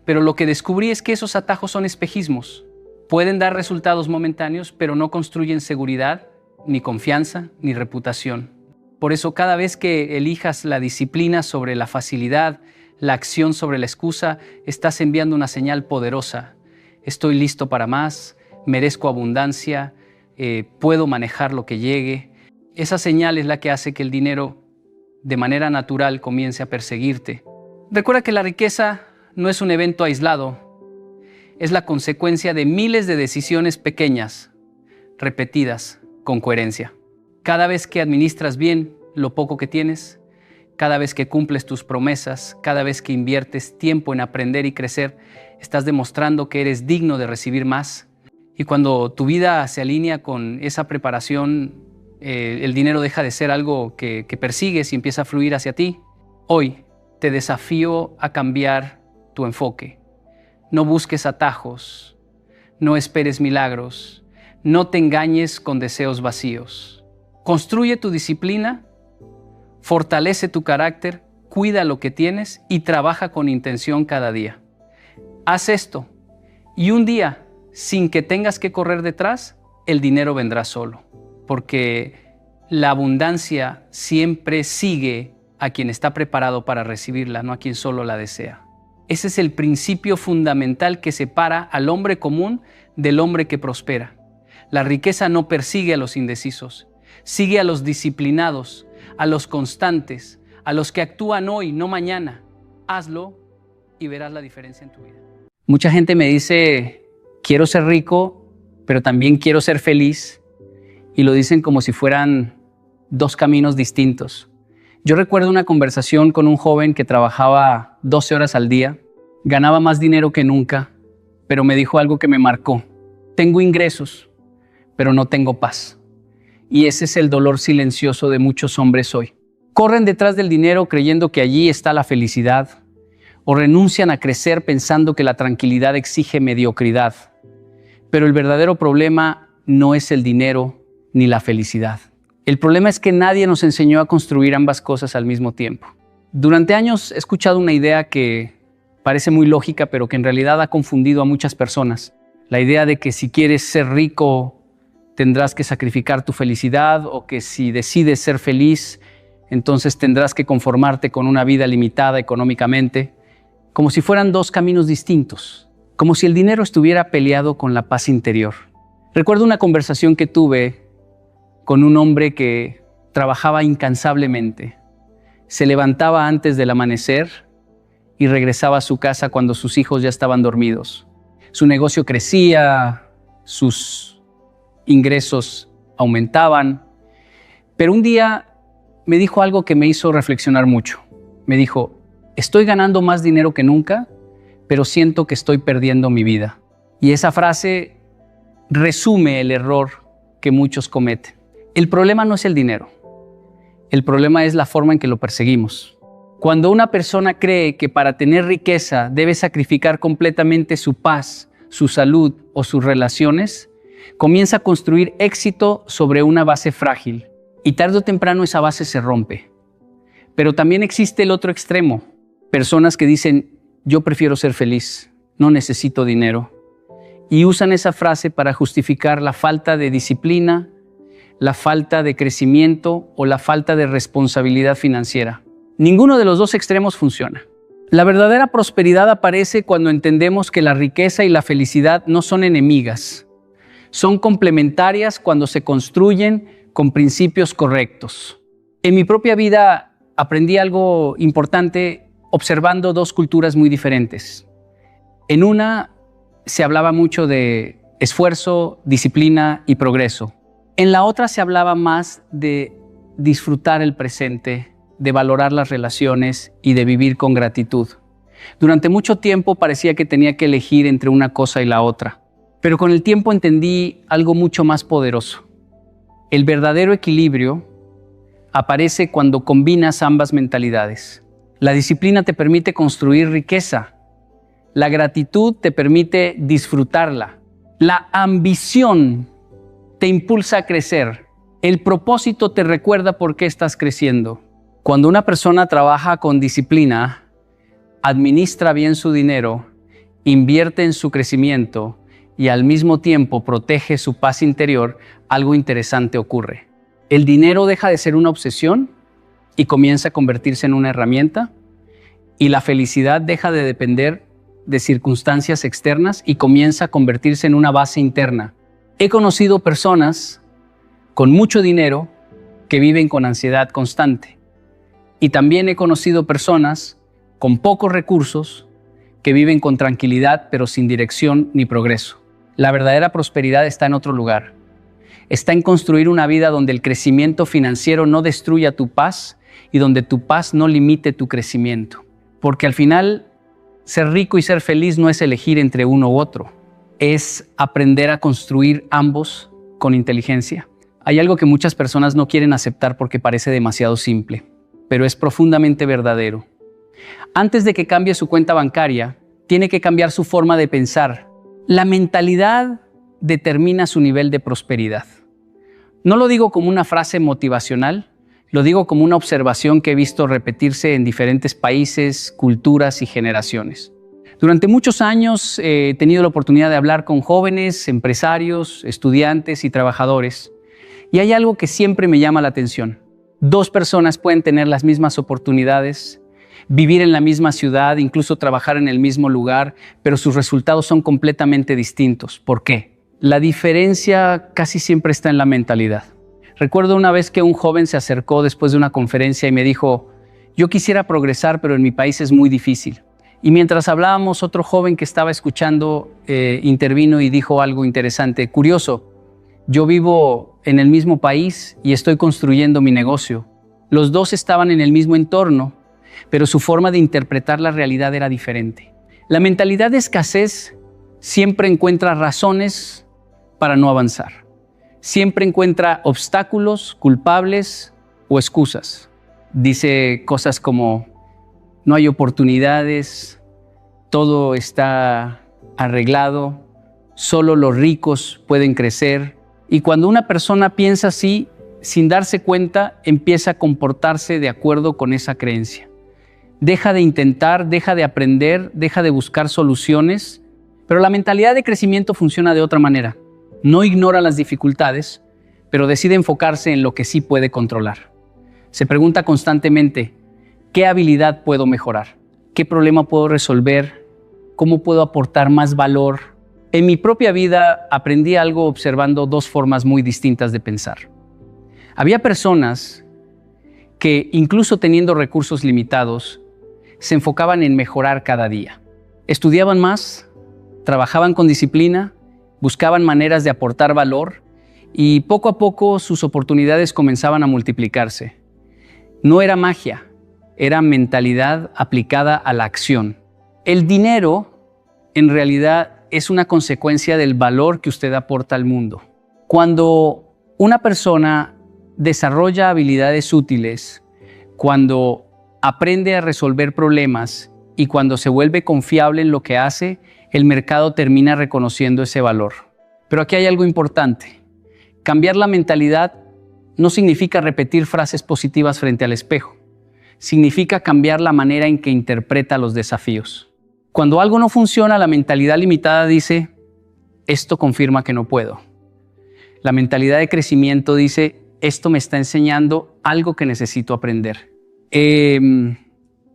Pero lo que descubrí es que esos atajos son espejismos. Pueden dar resultados momentáneos, pero no construyen seguridad, ni confianza, ni reputación. Por eso, cada vez que elijas la disciplina sobre la facilidad, la acción sobre la excusa, estás enviando una señal poderosa. Estoy listo para más, merezco abundancia, puedo manejar lo que llegue. Esa señal es la que hace que el dinero de manera natural comience a perseguirte. Recuerda que la riqueza no es un evento aislado, es la consecuencia de miles de decisiones pequeñas, repetidas con coherencia. Cada vez que administras bien lo poco que tienes, cada vez que cumples tus promesas, cada vez que inviertes tiempo en aprender y crecer, estás demostrando que eres digno de recibir más. Y cuando tu vida se alinea con esa preparación, el dinero deja de ser algo que persigues y empieza a fluir hacia ti. Hoy te desafío a cambiar tu enfoque. No busques atajos, no esperes milagros, no te engañes con deseos vacíos. Construye tu disciplina, fortalece tu carácter, cuida lo que tienes y trabaja con intención cada día. Haz esto y un día, sin que tengas que correr detrás, el dinero vendrá solo. Porque la abundancia siempre sigue a quien está preparado para recibirla, no a quien solo la desea. Ese es el principio fundamental que separa al hombre común del hombre que prospera. La riqueza no persigue a los indecisos, sigue a los disciplinados, a los constantes, a los que actúan hoy, no mañana. Hazlo y verás la diferencia en tu vida. Mucha gente me dice, quiero ser rico, pero también quiero ser feliz. Y lo dicen como si fueran dos caminos distintos. Yo recuerdo una conversación con un joven que trabajaba 12 horas al día, ganaba más dinero que nunca, pero me dijo algo que me marcó. Tengo ingresos, pero no tengo paz. Y ese es el dolor silencioso de muchos hombres hoy. Corren detrás del dinero creyendo que allí está la felicidad, o renuncian a crecer pensando que la tranquilidad exige mediocridad. Pero el verdadero problema no es el dinero ni la felicidad. El problema es que nadie nos enseñó a construir ambas cosas al mismo tiempo. Durante años he escuchado una idea que parece muy lógica, pero que en realidad ha confundido a muchas personas. La idea de que si quieres ser rico, tendrás que sacrificar tu felicidad, o que si decides ser feliz, entonces tendrás que conformarte con una vida limitada económicamente, como si fueran dos caminos distintos, como si el dinero estuviera peleado con la paz interior. Recuerdo una conversación que tuve con un hombre que trabajaba incansablemente. Se levantaba antes del amanecer y regresaba a su casa cuando sus hijos ya estaban dormidos. Su negocio crecía, sus ingresos aumentaban, pero un día me dijo algo que me hizo reflexionar mucho. Me dijo, estoy ganando más dinero que nunca, pero siento que estoy perdiendo mi vida. Y esa frase resume el error que muchos cometen. El problema no es el dinero. El problema es la forma en que lo perseguimos. Cuando una persona cree que para tener riqueza debe sacrificar completamente su paz, su salud o sus relaciones, comienza a construir éxito sobre una base frágil. Y tarde o temprano esa base se rompe. Pero también existe el otro extremo. Personas que dicen, yo prefiero ser feliz, no necesito dinero. Y usan esa frase para justificar la falta de disciplina, la falta de crecimiento o la falta de responsabilidad financiera. Ninguno de los dos extremos funciona. La verdadera prosperidad aparece cuando entendemos que la riqueza y la felicidad no son enemigas. Son complementarias cuando se construyen con principios correctos. En mi propia vida aprendí algo importante observando dos culturas muy diferentes. En una se hablaba mucho de esfuerzo, disciplina y progreso. En la otra se hablaba más de disfrutar el presente, de valorar las relaciones y de vivir con gratitud. Durante mucho tiempo parecía que tenía que elegir entre una cosa y la otra, pero con el tiempo entendí algo mucho más poderoso. El verdadero equilibrio aparece cuando combinas ambas mentalidades. La disciplina te permite construir riqueza. La gratitud te permite disfrutarla. La ambición te impulsa a crecer. El propósito te recuerda por qué estás creciendo. Cuando una persona trabaja con disciplina, administra bien su dinero, invierte en su crecimiento y al mismo tiempo protege su paz interior, algo interesante ocurre. El dinero deja de ser una obsesión y comienza a convertirse en una herramienta, y la felicidad deja de depender de circunstancias externas y comienza a convertirse en una base interna. He conocido personas con mucho dinero que viven con ansiedad constante, y también he conocido personas con pocos recursos que viven con tranquilidad pero sin dirección ni progreso. La verdadera prosperidad está en otro lugar. Está en construir una vida donde el crecimiento financiero no destruya tu paz y donde tu paz no limite tu crecimiento. Porque al final, ser rico y ser feliz no es elegir entre uno u otro. Es aprender a construir ambos con inteligencia. Hay algo que muchas personas no quieren aceptar porque parece demasiado simple, pero es profundamente verdadero. Antes de que cambie su cuenta bancaria, tiene que cambiar su forma de pensar. La mentalidad determina su nivel de prosperidad. No lo digo como una frase motivacional, lo digo como una observación que he visto repetirse en diferentes países, culturas y generaciones. Durante muchos años he tenido la oportunidad de hablar con jóvenes, empresarios, estudiantes y trabajadores. Y hay algo que siempre me llama la atención. Dos personas pueden tener las mismas oportunidades, vivir en la misma ciudad, incluso trabajar en el mismo lugar, pero sus resultados son completamente distintos. ¿Por qué? La diferencia casi siempre está en la mentalidad. Recuerdo una vez que un joven se acercó después de una conferencia y me dijo, yo quisiera progresar, pero en mi país es muy difícil. Y mientras hablábamos, otro joven que estaba escuchando intervino y dijo algo interesante. Curioso, yo vivo en el mismo país y estoy construyendo mi negocio. Los dos estaban en el mismo entorno, pero su forma de interpretar la realidad era diferente. La mentalidad de escasez siempre encuentra razones para no avanzar. Siempre encuentra obstáculos, culpables o excusas. Dice cosas como, no hay oportunidades, todo está arreglado, solo los ricos pueden crecer. Y cuando una persona piensa así, sin darse cuenta, empieza a comportarse de acuerdo con esa creencia. Deja de intentar, deja de aprender, deja de buscar soluciones, pero la mentalidad de crecimiento funciona de otra manera. No ignora las dificultades, pero decide enfocarse en lo que sí puede controlar. Se pregunta constantemente, ¿qué habilidad puedo mejorar? ¿Qué problema puedo resolver? ¿Cómo puedo aportar más valor? En mi propia vida aprendí algo observando dos formas muy distintas de pensar. Había personas que, incluso teniendo recursos limitados, se enfocaban en mejorar cada día. Estudiaban más, trabajaban con disciplina, buscaban maneras de aportar valor y poco a poco sus oportunidades comenzaban a multiplicarse. No era magia, era mentalidad aplicada a la acción. El dinero, en realidad, es una consecuencia del valor que usted aporta al mundo. Cuando una persona desarrolla habilidades útiles, cuando aprende a resolver problemas y cuando se vuelve confiable en lo que hace, el mercado termina reconociendo ese valor. Pero aquí hay algo importante. Cambiar la mentalidad no significa repetir frases positivas frente al espejo. Significa cambiar la manera en que interpreta los desafíos. Cuando algo no funciona, la mentalidad limitada dice, esto confirma que no puedo. La mentalidad de crecimiento dice, esto me está enseñando algo que necesito aprender.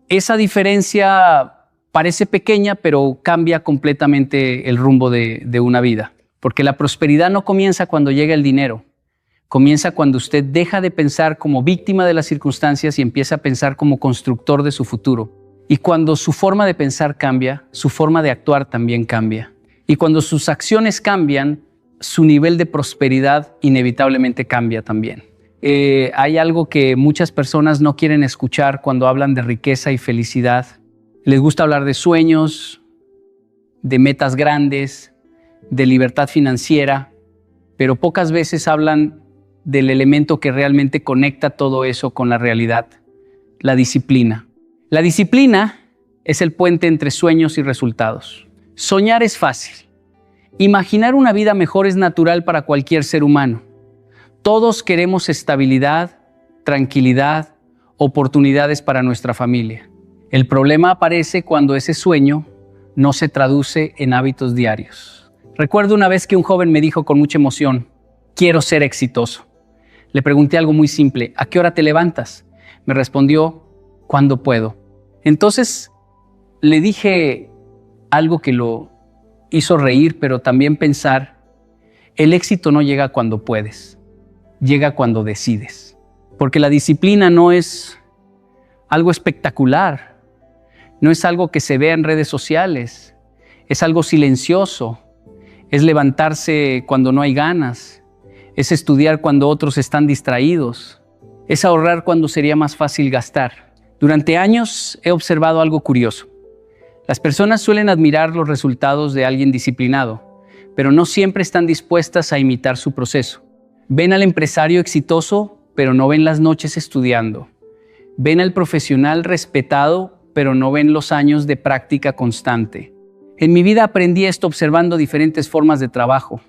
Esa diferencia parece pequeña, pero cambia completamente el rumbo de una vida. Porque la prosperidad no comienza cuando llega el dinero. Comienza cuando usted deja de pensar como víctima de las circunstancias y empieza a pensar como constructor de su futuro. Y cuando su forma de pensar cambia, su forma de actuar también cambia. Y cuando sus acciones cambian, su nivel de prosperidad inevitablemente cambia también. Hay algo que muchas personas no quieren escuchar cuando hablan de riqueza y felicidad. Les gusta hablar de sueños, de metas grandes, de libertad financiera, pero pocas veces hablan del elemento que realmente conecta todo eso con la realidad, la disciplina. La disciplina es el puente entre sueños y resultados. Soñar es fácil. Imaginar una vida mejor es natural para cualquier ser humano. Todos queremos estabilidad, tranquilidad, oportunidades para nuestra familia. El problema aparece cuando ese sueño no se traduce en hábitos diarios. Recuerdo una vez que un joven me dijo con mucha emoción, quiero ser exitoso. Le pregunté algo muy simple, ¿a qué hora te levantas? Me respondió, cuando puedo. Entonces le dije algo que lo hizo reír, pero también pensar, el éxito no llega cuando puedes, llega cuando decides. Porque la disciplina no es algo espectacular, no es algo que se vea en redes sociales, es algo silencioso, es levantarse cuando no hay ganas, es estudiar cuando otros están distraídos, es ahorrar cuando sería más fácil gastar. Durante años he observado algo curioso. Las personas suelen admirar los resultados de alguien disciplinado, pero no siempre están dispuestas a imitar su proceso. Ven al empresario exitoso, pero no ven las noches estudiando. Ven al profesional respetado, pero no ven los años de práctica constante. En mi vida aprendí esto observando diferentes formas de trabajo.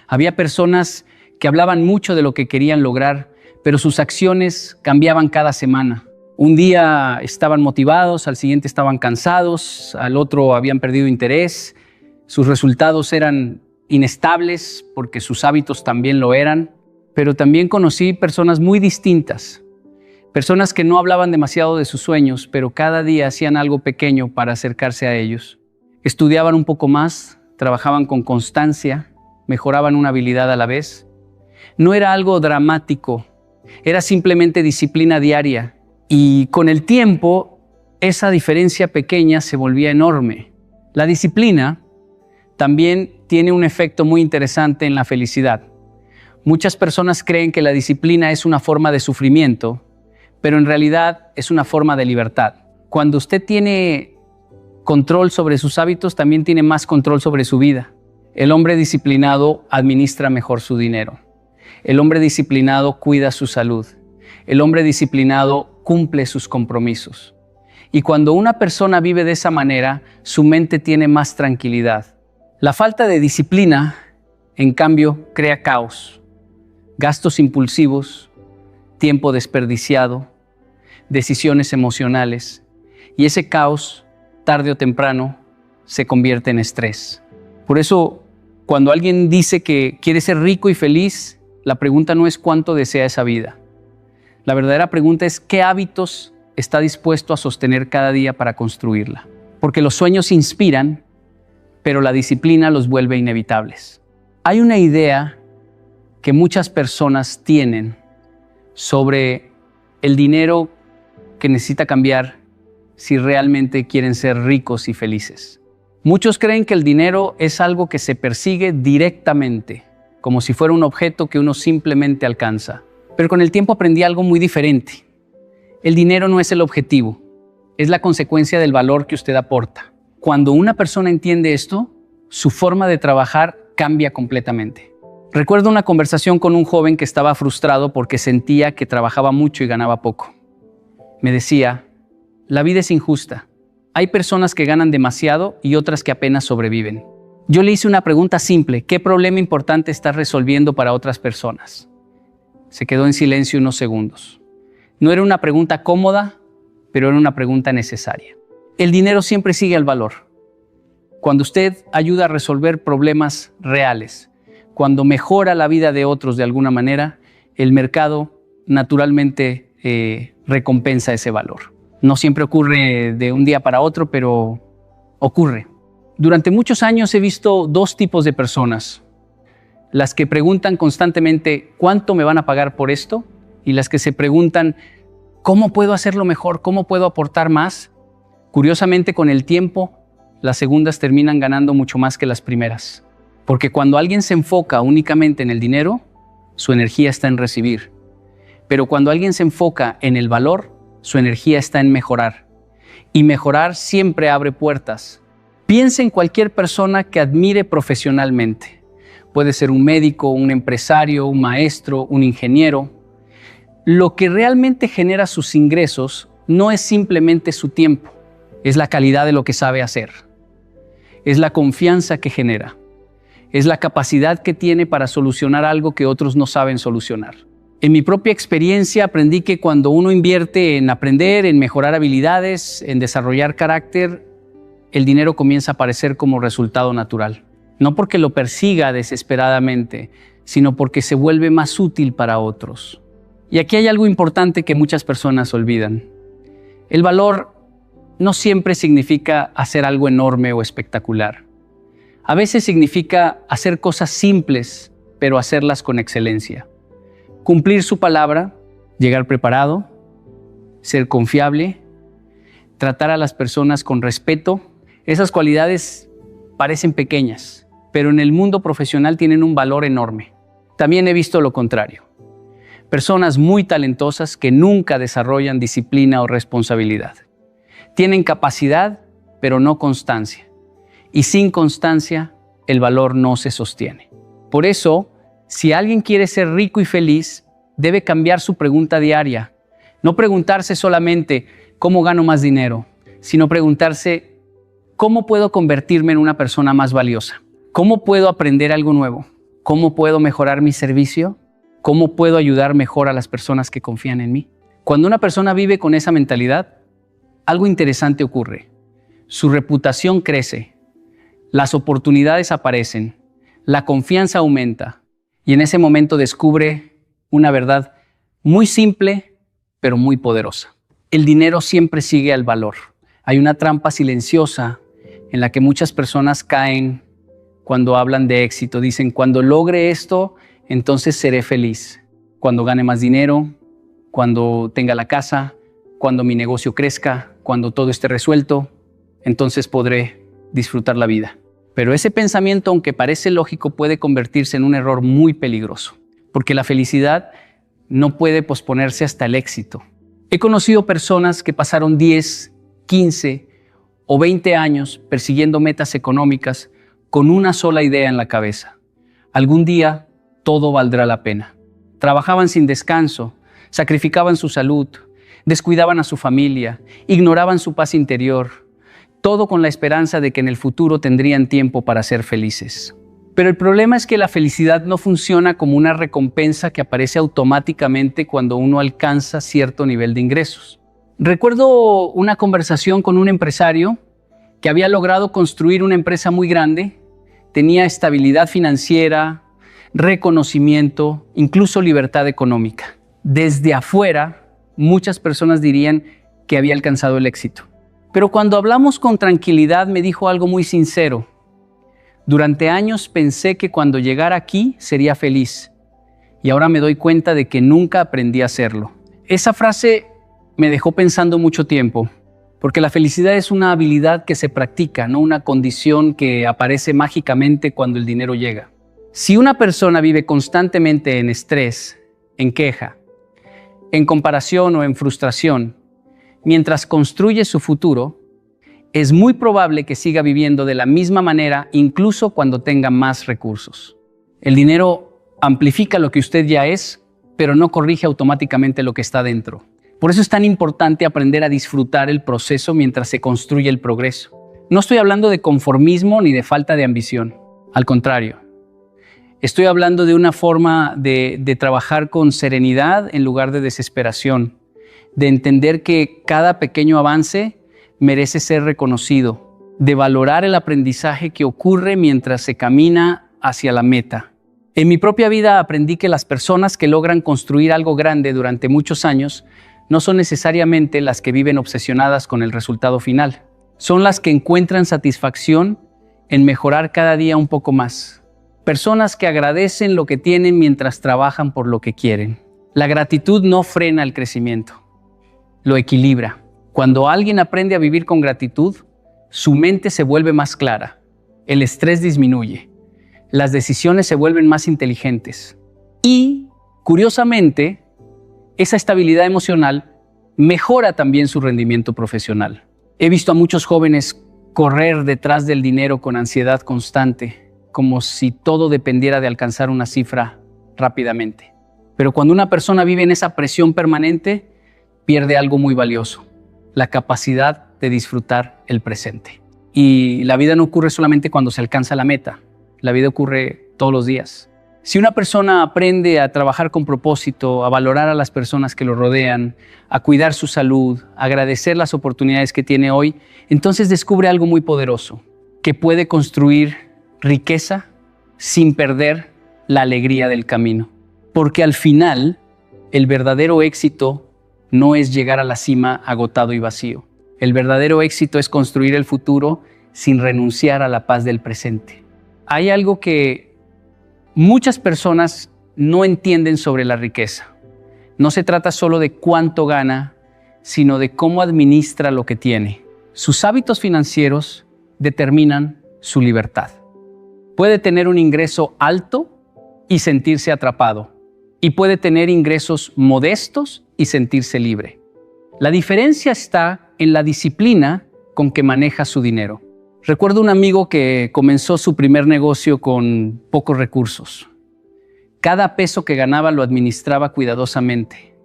Había personas que hablaban mucho de lo que querían lograr, pero sus acciones cambiaban cada semana. Un día estaban motivados, al siguiente estaban cansados, al otro habían perdido interés. Sus resultados eran inestables porque sus hábitos también lo eran. Pero también conocí personas muy distintas. Personas que no hablaban demasiado de sus sueños, pero cada día hacían algo pequeño para acercarse a ellos. Estudiaban un poco más, trabajaban con constancia, mejoraban una habilidad a la vez. No era algo dramático, era simplemente disciplina diaria. Y con el tiempo, esa diferencia pequeña se volvía enorme. La disciplina también tiene un efecto muy interesante en la felicidad. Muchas personas creen que la disciplina es una forma de sufrimiento, pero en realidad es una forma de libertad. Cuando usted tiene control sobre sus hábitos, también tiene más control sobre su vida. El hombre disciplinado administra mejor su dinero. El hombre disciplinado cuida su salud. El hombre disciplinado cumple sus compromisos. Y cuando una persona vive de esa manera, su mente tiene más tranquilidad. La falta de disciplina, en cambio, crea caos, gastos impulsivos, tiempo desperdiciado, decisiones emocionales. Y ese caos, tarde o temprano, se convierte en estrés. Por eso, cuando alguien dice que quiere ser rico y feliz, la pregunta no es cuánto desea esa vida. La verdadera pregunta es qué hábitos está dispuesto a sostener cada día para construirla. Porque los sueños inspiran, pero la disciplina los vuelve inevitables. Hay una idea que muchas personas tienen sobre el dinero que necesita cambiar si realmente quieren ser ricos y felices. Muchos creen que el dinero es algo que se persigue directamente, como si fuera un objeto que uno simplemente alcanza. Pero con el tiempo aprendí algo muy diferente. El dinero no es el objetivo, es la consecuencia del valor que usted aporta. Cuando una persona entiende esto, su forma de trabajar cambia completamente. Recuerdo una conversación con un joven que estaba frustrado porque sentía que trabajaba mucho y ganaba poco. Me decía, la vida es injusta. Hay personas que ganan demasiado y otras que apenas sobreviven. Yo le hice una pregunta simple, ¿qué problema importante estás resolviendo para otras personas? Se quedó en silencio unos segundos. No era una pregunta cómoda, pero era una pregunta necesaria. El dinero siempre sigue al valor. Cuando usted ayuda a resolver problemas reales, cuando mejora la vida de otros de alguna manera, el mercado naturalmente recompensa ese valor. No siempre ocurre de un día para otro, pero ocurre. Durante muchos años he visto dos tipos de personas. Las que preguntan constantemente, ¿cuánto me van a pagar por esto? Y las que se preguntan, ¿cómo puedo hacerlo mejor? ¿Cómo puedo aportar más? Curiosamente, con el tiempo, las segundas terminan ganando mucho más que las primeras. Porque cuando alguien se enfoca únicamente en el dinero, su energía está en recibir. Pero cuando alguien se enfoca en el valor, su energía está en mejorar. Y mejorar siempre abre puertas. Piense en cualquier persona que admire profesionalmente. Puede ser un médico, un empresario, un maestro, un ingeniero. Lo que realmente genera sus ingresos no es simplemente su tiempo, es la calidad de lo que sabe hacer. Es la confianza que genera. Es la capacidad que tiene para solucionar algo que otros no saben solucionar. En mi propia experiencia aprendí que cuando uno invierte en aprender, en mejorar habilidades, en desarrollar carácter, el dinero comienza a aparecer como resultado natural. No porque lo persiga desesperadamente, sino porque se vuelve más útil para otros. Y aquí hay algo importante que muchas personas olvidan. El valor no siempre significa hacer algo enorme o espectacular. A veces significa hacer cosas simples, pero hacerlas con excelencia. Cumplir su palabra, llegar preparado, ser confiable, tratar a las personas con respeto. Esas cualidades parecen pequeñas, pero en el mundo profesional tienen un valor enorme. También he visto lo contrario. Personas muy talentosas que nunca desarrollan disciplina o responsabilidad. Tienen capacidad, pero no constancia. Y sin constancia, el valor no se sostiene. Por eso, si alguien quiere ser rico y feliz, debe cambiar su pregunta diaria. No preguntarse solamente cómo gano más dinero, sino preguntarse cómo puedo convertirme en una persona más valiosa. ¿Cómo puedo aprender algo nuevo? ¿Cómo puedo mejorar mi servicio? ¿Cómo puedo ayudar mejor a las personas que confían en mí? Cuando una persona vive con esa mentalidad, algo interesante ocurre. Su reputación crece, las oportunidades aparecen, la confianza aumenta y en ese momento descubre una verdad muy simple, pero muy poderosa. El dinero siempre sigue al valor. Hay una trampa silenciosa en la que muchas personas caen cuando hablan de éxito. Dicen, cuando logre esto, entonces seré feliz. Cuando gane más dinero, cuando tenga la casa, cuando mi negocio crezca, cuando todo esté resuelto, entonces podré disfrutar la vida. Pero ese pensamiento, aunque parece lógico, puede convertirse en un error muy peligroso, porque la felicidad no puede posponerse hasta el éxito. He conocido personas que pasaron 10, 15 o 20 años persiguiendo metas económicas con una sola idea en la cabeza. Algún día todo valdrá la pena. Trabajaban sin descanso, sacrificaban su salud, descuidaban a su familia, ignoraban su paz interior, todo con la esperanza de que en el futuro tendrían tiempo para ser felices. Pero el problema es que la felicidad no funciona como una recompensa que aparece automáticamente cuando uno alcanza cierto nivel de ingresos. Recuerdo una conversación con un empresario que había logrado construir una empresa muy grande, tenía estabilidad financiera, reconocimiento, incluso libertad económica. Desde afuera, muchas personas dirían que había alcanzado el éxito. Pero cuando hablamos con tranquilidad me dijo algo muy sincero. Durante años pensé que cuando llegara aquí sería feliz y ahora me doy cuenta de que nunca aprendí a hacerlo. Esa frase me dejó pensando mucho tiempo Porque la felicidad es una habilidad que se practica, no una condición que aparece mágicamente cuando el dinero llega. Si una persona vive constantemente en estrés, en queja, en comparación o en frustración, mientras construye su futuro, es muy probable que siga viviendo de la misma manera incluso cuando tenga más recursos. El dinero amplifica lo que usted ya es, pero no corrige automáticamente lo que está dentro. Por eso es tan importante aprender a disfrutar el proceso mientras se construye el progreso. No estoy hablando de conformismo ni de falta de ambición. Al contrario, estoy hablando de una forma de trabajar con serenidad en lugar de desesperación, de entender que cada pequeño avance merece ser reconocido, de valorar el aprendizaje que ocurre mientras se camina hacia la meta. En mi propia vida aprendí que las personas que logran construir algo grande durante muchos años no son necesariamente las que viven obsesionadas con el resultado final. Son las que encuentran satisfacción en mejorar cada día un poco más. Personas que agradecen lo que tienen mientras trabajan por lo que quieren. La gratitud no frena el crecimiento, lo equilibra. Cuando alguien aprende a vivir con gratitud, su mente se vuelve más clara, el estrés disminuye, las decisiones se vuelven más inteligentes y, curiosamente, esa estabilidad emocional mejora también su rendimiento profesional. He visto a muchos jóvenes correr detrás del dinero con ansiedad constante, como si todo dependiera de alcanzar una cifra rápidamente. Pero cuando una persona vive en esa presión permanente, pierde algo muy valioso, la capacidad de disfrutar el presente. Y la vida no ocurre solamente cuando se alcanza la meta, la vida ocurre todos los días. Si una persona aprende a trabajar con propósito, a valorar a las personas que lo rodean, a cuidar su salud, a agradecer las oportunidades que tiene hoy, entonces descubre algo muy poderoso, que puede construir riqueza sin perder la alegría del camino. Porque al final, el verdadero éxito no es llegar a la cima agotado y vacío. El verdadero éxito es construir el futuro sin renunciar a la paz del presente. Hay algo que muchas personas no entienden sobre la riqueza. No se trata solo de cuánto gana, sino de cómo administra lo que tiene. Sus hábitos financieros determinan su libertad. Puede tener un ingreso alto y sentirse atrapado, y puede tener ingresos modestos y sentirse libre. La diferencia está en la disciplina con que maneja su dinero. Recuerdo un amigo que comenzó su primer negocio con pocos recursos. Cada peso que ganaba lo administraba cuidadosamente.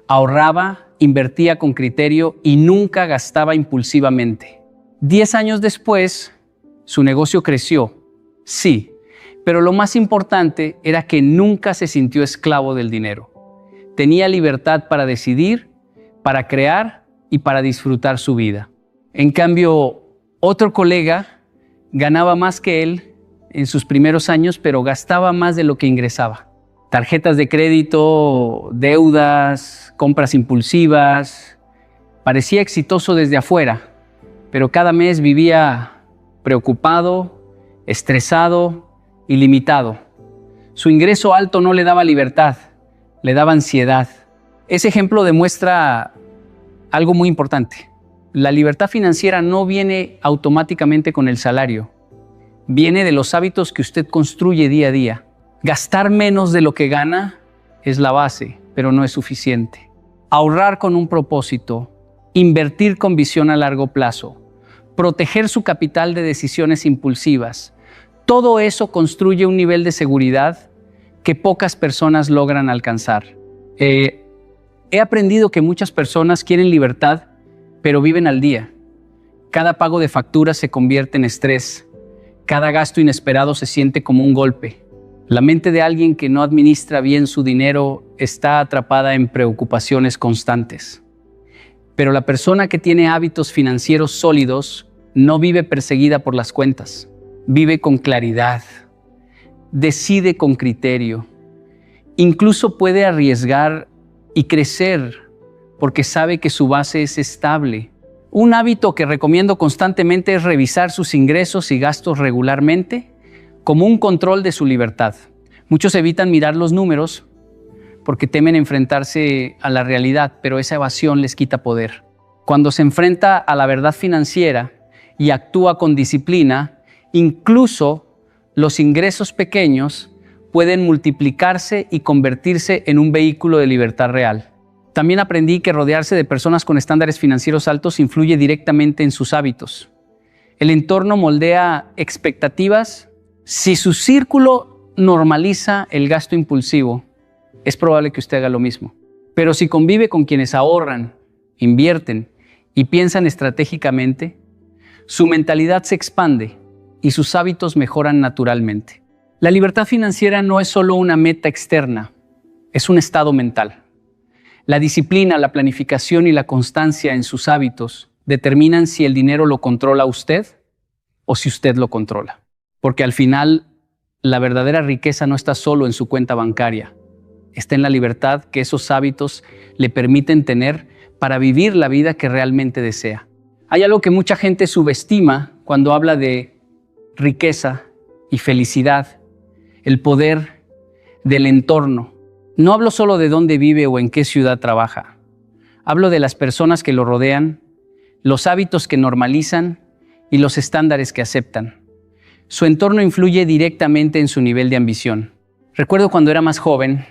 Ahorraba, invertía con criterio y nunca gastaba impulsivamente. 10 años después, su negocio creció, sí, pero lo más importante era que nunca se sintió esclavo del dinero. Tenía libertad para decidir, para crear y para disfrutar su vida. En cambio, otro colega ganaba más que él en sus primeros años, pero gastaba más de lo que ingresaba. Tarjetas de crédito, deudas, compras impulsivas. Parecía exitoso desde afuera, pero cada mes vivía preocupado, estresado y limitado. Su ingreso alto no le daba libertad, le daba ansiedad. Ese ejemplo demuestra algo muy importante. La libertad financiera no viene automáticamente con el salario. Viene de los hábitos que usted construye día a día. Gastar menos de lo que gana es la base, pero no es suficiente. Ahorrar con un propósito, invertir con visión a largo plazo, proteger su capital de decisiones impulsivas, todo eso construye un nivel de seguridad que pocas personas logran alcanzar. He aprendido que muchas personas quieren libertad, pero viven al día. Cada pago de factura se convierte en estrés. Cada gasto inesperado se siente como un golpe. La mente de alguien que no administra bien su dinero está atrapada en preocupaciones constantes. Pero la persona que tiene hábitos financieros sólidos no vive perseguida por las cuentas. Vive con claridad. Decide con criterio. Incluso puede arriesgar y crecer porque sabe que su base es estable. Un hábito que recomiendo constantemente es revisar sus ingresos y gastos regularmente como un control de su libertad. Muchos evitan mirar los números porque temen enfrentarse a la realidad, pero esa evasión les quita poder. Cuando se enfrenta a la verdad financiera y actúa con disciplina, incluso los ingresos pequeños pueden multiplicarse y convertirse en un vehículo de libertad real. También aprendí que rodearse de personas con estándares financieros altos influye directamente en sus hábitos. El entorno moldea expectativas. Si su círculo normaliza el gasto impulsivo, es probable que usted haga lo mismo. Pero si convive con quienes ahorran, invierten y piensan estratégicamente, su mentalidad se expande y sus hábitos mejoran naturalmente. La libertad financiera no es solo una meta externa, es un estado mental. La disciplina, la planificación y la constancia en sus hábitos determinan si el dinero lo controla usted o si usted lo controla. Porque al final, la verdadera riqueza no está solo en su cuenta bancaria, está en la libertad que esos hábitos le permiten tener para vivir la vida que realmente desea. Hay algo que mucha gente subestima cuando habla de riqueza y felicidad, el poder del entorno. No hablo solo de dónde vive o en qué ciudad trabaja. Hablo de las personas que lo rodean, los hábitos que normalizan y los estándares que aceptan. Su entorno influye directamente en su nivel de ambición. Recuerdo cuando era más joven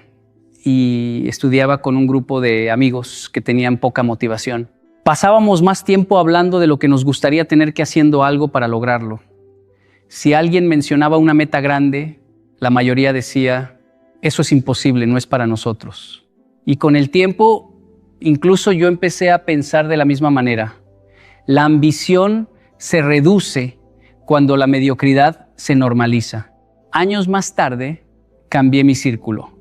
y estudiaba con un grupo de amigos que tenían poca motivación. Pasábamos más tiempo hablando de lo que nos gustaría tener que haciendo algo para lograrlo. Si alguien mencionaba una meta grande, la mayoría decía, eso es imposible, no es para nosotros. Y con el tiempo, incluso yo empecé a pensar de la misma manera. La ambición se reduce cuando la mediocridad se normaliza. Años más tarde, cambié mi círculo.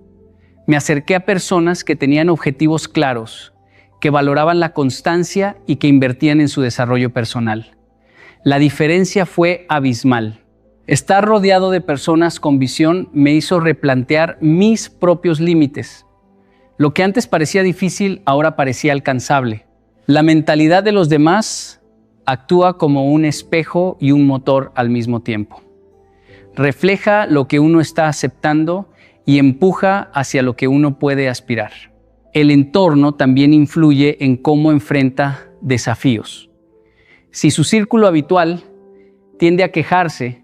Me acerqué a personas que tenían objetivos claros, que valoraban la constancia y que invertían en su desarrollo personal. La diferencia fue abismal. Estar rodeado de personas con visión me hizo replantear mis propios límites. Lo que antes parecía difícil, ahora parecía alcanzable. La mentalidad de los demás actúa como un espejo y un motor al mismo tiempo. Refleja lo que uno está aceptando y empuja hacia lo que uno puede aspirar. El entorno también influye en cómo enfrenta desafíos. Si su círculo habitual tiende a quejarse,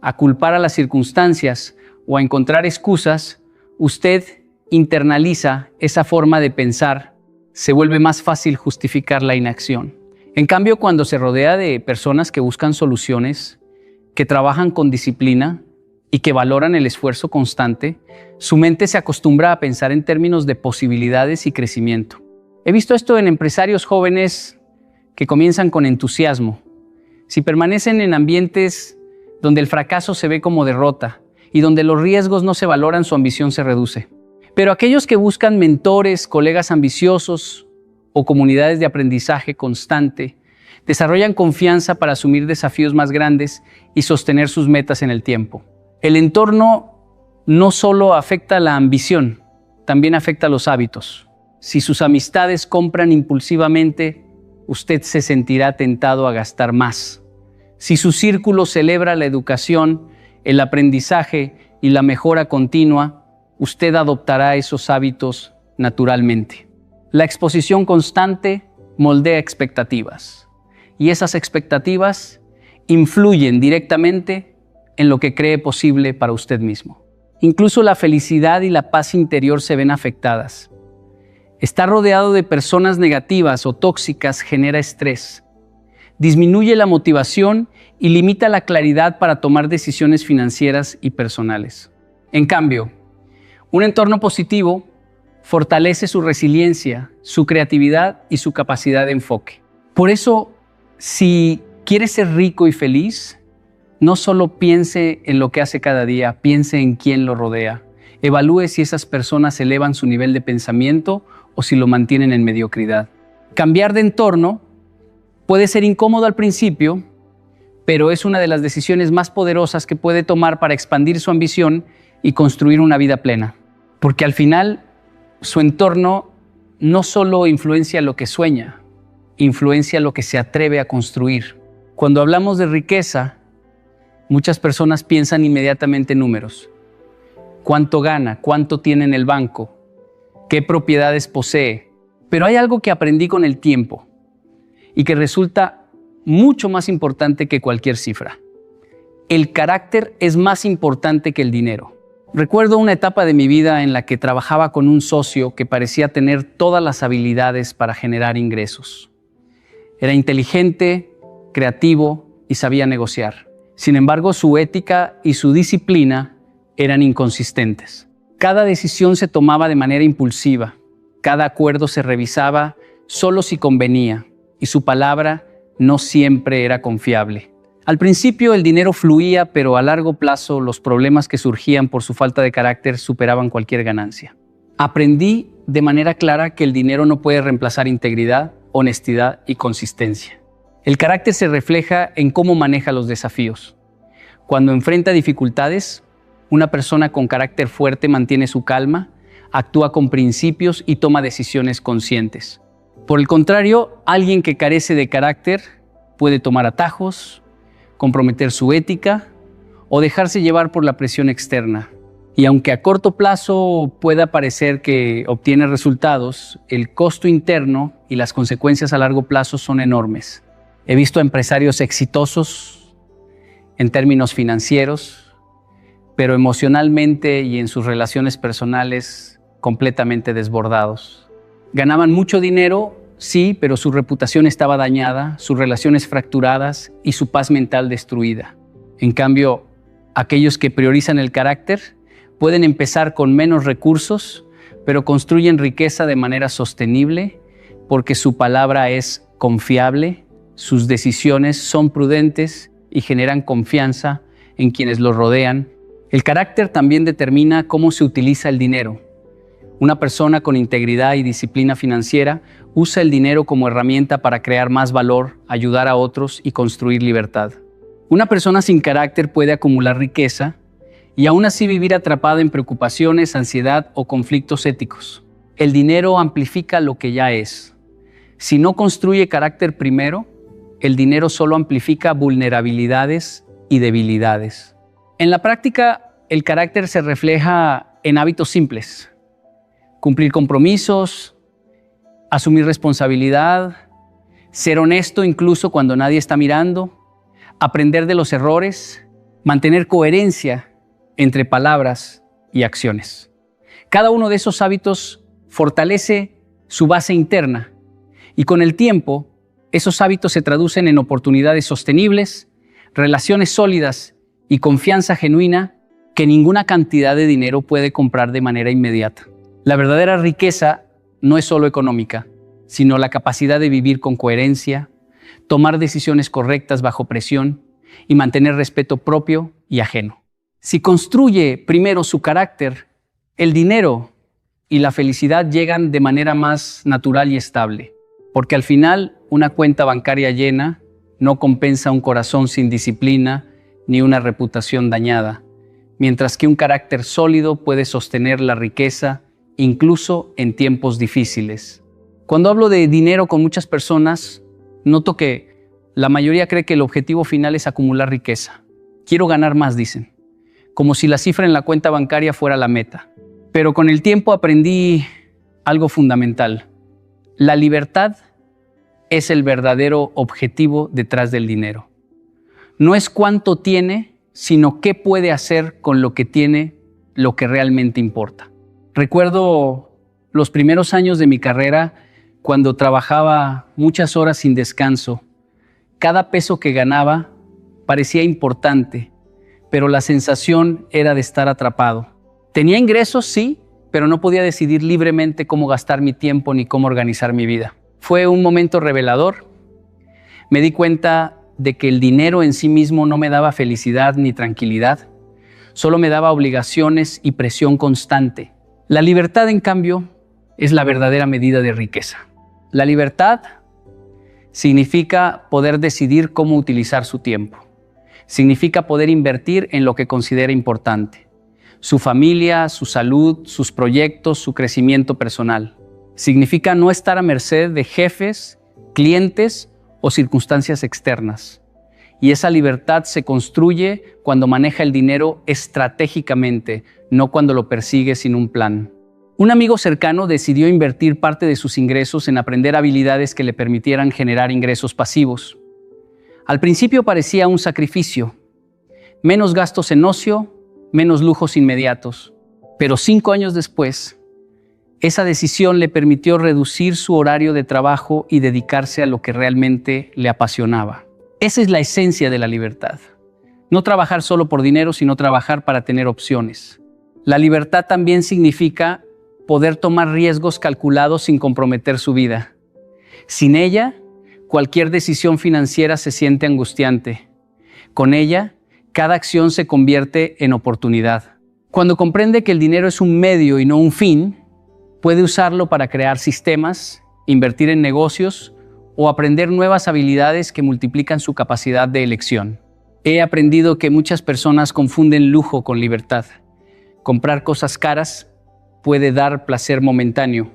a culpar a las circunstancias o a encontrar excusas, usted internaliza esa forma de pensar, se vuelve más fácil justificar la inacción. En cambio, cuando se rodea de personas que buscan soluciones, que trabajan con disciplina y que valoran el esfuerzo constante, su mente se acostumbra a pensar en términos de posibilidades y crecimiento. He visto esto en empresarios jóvenes que comienzan con entusiasmo. Si permanecen en ambientes donde el fracaso se ve como derrota y donde los riesgos no se valoran, su ambición se reduce. Pero aquellos que buscan mentores, colegas ambiciosos o comunidades de aprendizaje constante, desarrollan confianza para asumir desafíos más grandes y sostener sus metas en el tiempo. El entorno no solo afecta la ambición, también afecta los hábitos. Si sus amistades compran impulsivamente, usted se sentirá tentado a gastar más. Si su círculo celebra la educación, el aprendizaje y la mejora continua, usted adoptará esos hábitos naturalmente. La exposición constante moldea expectativas, y esas expectativas influyen directamente en lo que cree posible para usted mismo. Incluso la felicidad y la paz interior se ven afectadas. Estar rodeado de personas negativas o tóxicas genera estrés, disminuye la motivación y limita la claridad para tomar decisiones financieras y personales. En cambio, un entorno positivo fortalece su resiliencia, su creatividad y su capacidad de enfoque. Por eso, si quiere ser rico y feliz, no solo piense en lo que hace cada día, piense en quién lo rodea. Evalúe si esas personas elevan su nivel de pensamiento o si lo mantienen en mediocridad. Cambiar de entorno puede ser incómodo al principio, pero es una de las decisiones más poderosas que puede tomar para expandir su ambición y construir una vida plena. Porque al final, su entorno no solo influencia lo que sueña, influencia lo que se atreve a construir. Cuando hablamos de riqueza, muchas personas piensan inmediatamente en números. ¿Cuánto gana? ¿Cuánto tiene en el banco? ¿Qué propiedades posee? Pero hay algo que aprendí con el tiempo. y que resulta mucho más importante que cualquier cifra. El carácter es más importante que el dinero. Recuerdo una etapa de mi vida en la que trabajaba con un socio que parecía tener todas las habilidades para generar ingresos. Era inteligente, creativo y sabía negociar. Sin embargo, su ética y su disciplina eran inconsistentes. Cada decisión se tomaba de manera impulsiva. Cada acuerdo se revisaba solo si convenía y su palabra no siempre era confiable. Al principio el dinero fluía, pero a largo plazo los problemas que surgían por su falta de carácter superaban cualquier ganancia. Aprendí de manera clara que el dinero no puede reemplazar integridad, honestidad y consistencia. El carácter se refleja en cómo maneja los desafíos. Cuando enfrenta dificultades, una persona con carácter fuerte mantiene su calma, actúa con principios y toma decisiones conscientes. Por el contrario, alguien que carece de carácter puede tomar atajos, comprometer su ética o dejarse llevar por la presión externa. Y aunque a corto plazo pueda parecer que obtiene resultados, el costo interno y las consecuencias a largo plazo son enormes. He visto a empresarios exitosos en términos financieros, pero emocionalmente y en sus relaciones personales completamente desbordados. Ganaban mucho dinero, sí, pero su reputación estaba dañada, sus relaciones fracturadas y su paz mental destruida. En cambio, aquellos que priorizan el carácter pueden empezar con menos recursos, pero construyen riqueza de manera sostenible porque su palabra es confiable, sus decisiones son prudentes y generan confianza en quienes los rodean. El carácter también determina cómo se utiliza el dinero. Una persona con integridad y disciplina financiera usa el dinero como herramienta para crear más valor, ayudar a otros y construir libertad. Una persona sin carácter puede acumular riqueza y aún así vivir atrapada en preocupaciones, ansiedad o conflictos éticos. El dinero amplifica lo que ya es. Si no construye carácter primero, el dinero solo amplifica vulnerabilidades y debilidades. En la práctica, el carácter se refleja en hábitos simples. Cumplir compromisos, asumir responsabilidad, ser honesto incluso cuando nadie está mirando, aprender de los errores, mantener coherencia entre palabras y acciones. Cada uno de esos hábitos fortalece su base interna y con el tiempo esos hábitos se traducen en oportunidades sostenibles, relaciones sólidas y confianza genuina que ninguna cantidad de dinero puede comprar de manera inmediata. La verdadera riqueza no es solo económica, sino la capacidad de vivir con coherencia, tomar decisiones correctas bajo presión y mantener respeto propio y ajeno. Si construye primero su carácter, el dinero y la felicidad llegan de manera más natural y estable, porque al final una cuenta bancaria llena no compensa un corazón sin disciplina ni una reputación dañada, mientras que un carácter sólido puede sostener la riqueza incluso en tiempos difíciles. Cuando hablo de dinero con muchas personas, noto que la mayoría cree que el objetivo final es acumular riqueza. Quiero ganar más, dicen, como si la cifra en la cuenta bancaria fuera la meta. Pero con el tiempo aprendí algo fundamental. La libertad es el verdadero objetivo detrás del dinero. No es cuánto tiene, sino qué puede hacer con lo que tiene, lo que realmente importa. Recuerdo los primeros años de mi carrera cuando trabajaba muchas horas sin descanso. Cada peso que ganaba parecía importante, pero la sensación era de estar atrapado. Tenía ingresos, sí, pero no podía decidir libremente cómo gastar mi tiempo ni cómo organizar mi vida. Fue un momento revelador. Me di cuenta de que el dinero en sí mismo no me daba felicidad ni tranquilidad, solo me daba obligaciones y presión constante. La libertad, en cambio, es la verdadera medida de riqueza. La libertad significa poder decidir cómo utilizar su tiempo. Significa poder invertir en lo que considera importante: su familia, su salud, sus proyectos, su crecimiento personal. Significa no estar a merced de jefes, clientes o circunstancias externas. Y esa libertad se construye cuando maneja el dinero estratégicamente, no cuando lo persigue sin un plan. Un amigo cercano decidió invertir parte de sus ingresos en aprender habilidades que le permitieran generar ingresos pasivos. Al principio parecía un sacrificio, menos gastos en ocio, menos lujos inmediatos, pero 5 años después, esa decisión le permitió reducir su horario de trabajo y dedicarse a lo que realmente le apasionaba. Esa es la esencia de la libertad. No trabajar solo por dinero, sino trabajar para tener opciones. La libertad también significa poder tomar riesgos calculados sin comprometer su vida. Sin ella, cualquier decisión financiera se siente angustiante. Con ella, cada acción se convierte en oportunidad. Cuando comprende que el dinero es un medio y no un fin, puede usarlo para crear sistemas, invertir en negocios o aprender nuevas habilidades que multiplican su capacidad de elección. He aprendido que muchas personas confunden lujo con libertad. Comprar cosas caras puede dar placer momentáneo,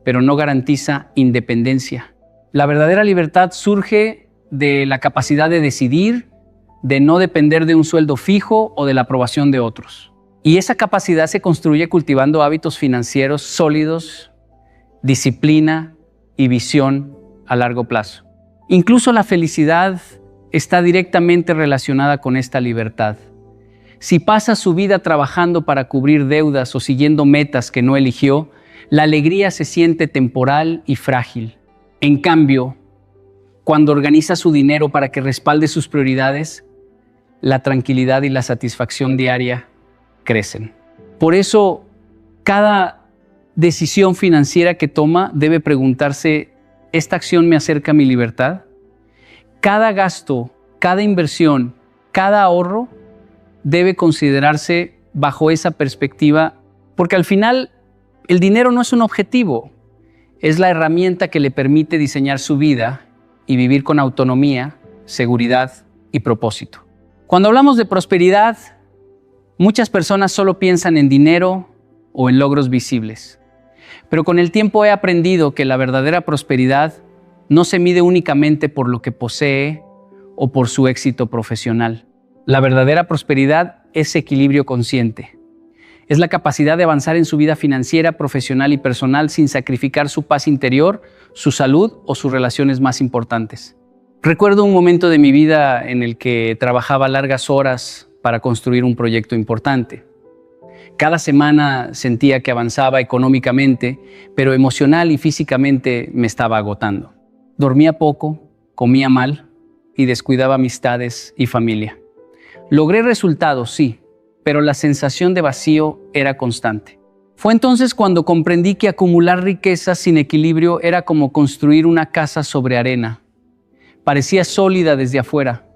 pero no garantiza independencia. La verdadera libertad surge de la capacidad de decidir, de no depender de un sueldo fijo o de la aprobación de otros. Y esa capacidad se construye cultivando hábitos financieros sólidos, disciplina y visión a largo plazo. Incluso la felicidad está directamente relacionada con esta libertad. Si pasa su vida trabajando para cubrir deudas o siguiendo metas que no eligió, la alegría se siente temporal y frágil. En cambio, cuando organiza su dinero para que respalde sus prioridades, la tranquilidad y la satisfacción diaria crecen. Por eso, cada decisión financiera que toma debe preguntarse, ¿esta acción me acerca a mi libertad? Cada gasto, cada inversión, cada ahorro debe considerarse bajo esa perspectiva, porque al final el dinero no es un objetivo, es la herramienta que le permite diseñar su vida y vivir con autonomía, seguridad y propósito. Cuando hablamos de prosperidad, muchas personas solo piensan en dinero o en logros visibles. Pero con el tiempo he aprendido que la verdadera prosperidad no se mide únicamente por lo que posee o por su éxito profesional. La verdadera prosperidad es equilibrio consciente. Es la capacidad de avanzar en su vida financiera, profesional y personal sin sacrificar su paz interior, su salud o sus relaciones más importantes. Recuerdo un momento de mi vida en el que trabajaba largas horas para construir un proyecto importante. Cada semana sentía que avanzaba económicamente, pero emocional y físicamente me estaba agotando. Dormía poco, comía mal y descuidaba amistades y familia. Logré resultados, sí, pero la sensación de vacío era constante. Fue entonces cuando comprendí que acumular riquezas sin equilibrio era como construir una casa sobre arena. Parecía sólida desde afuera,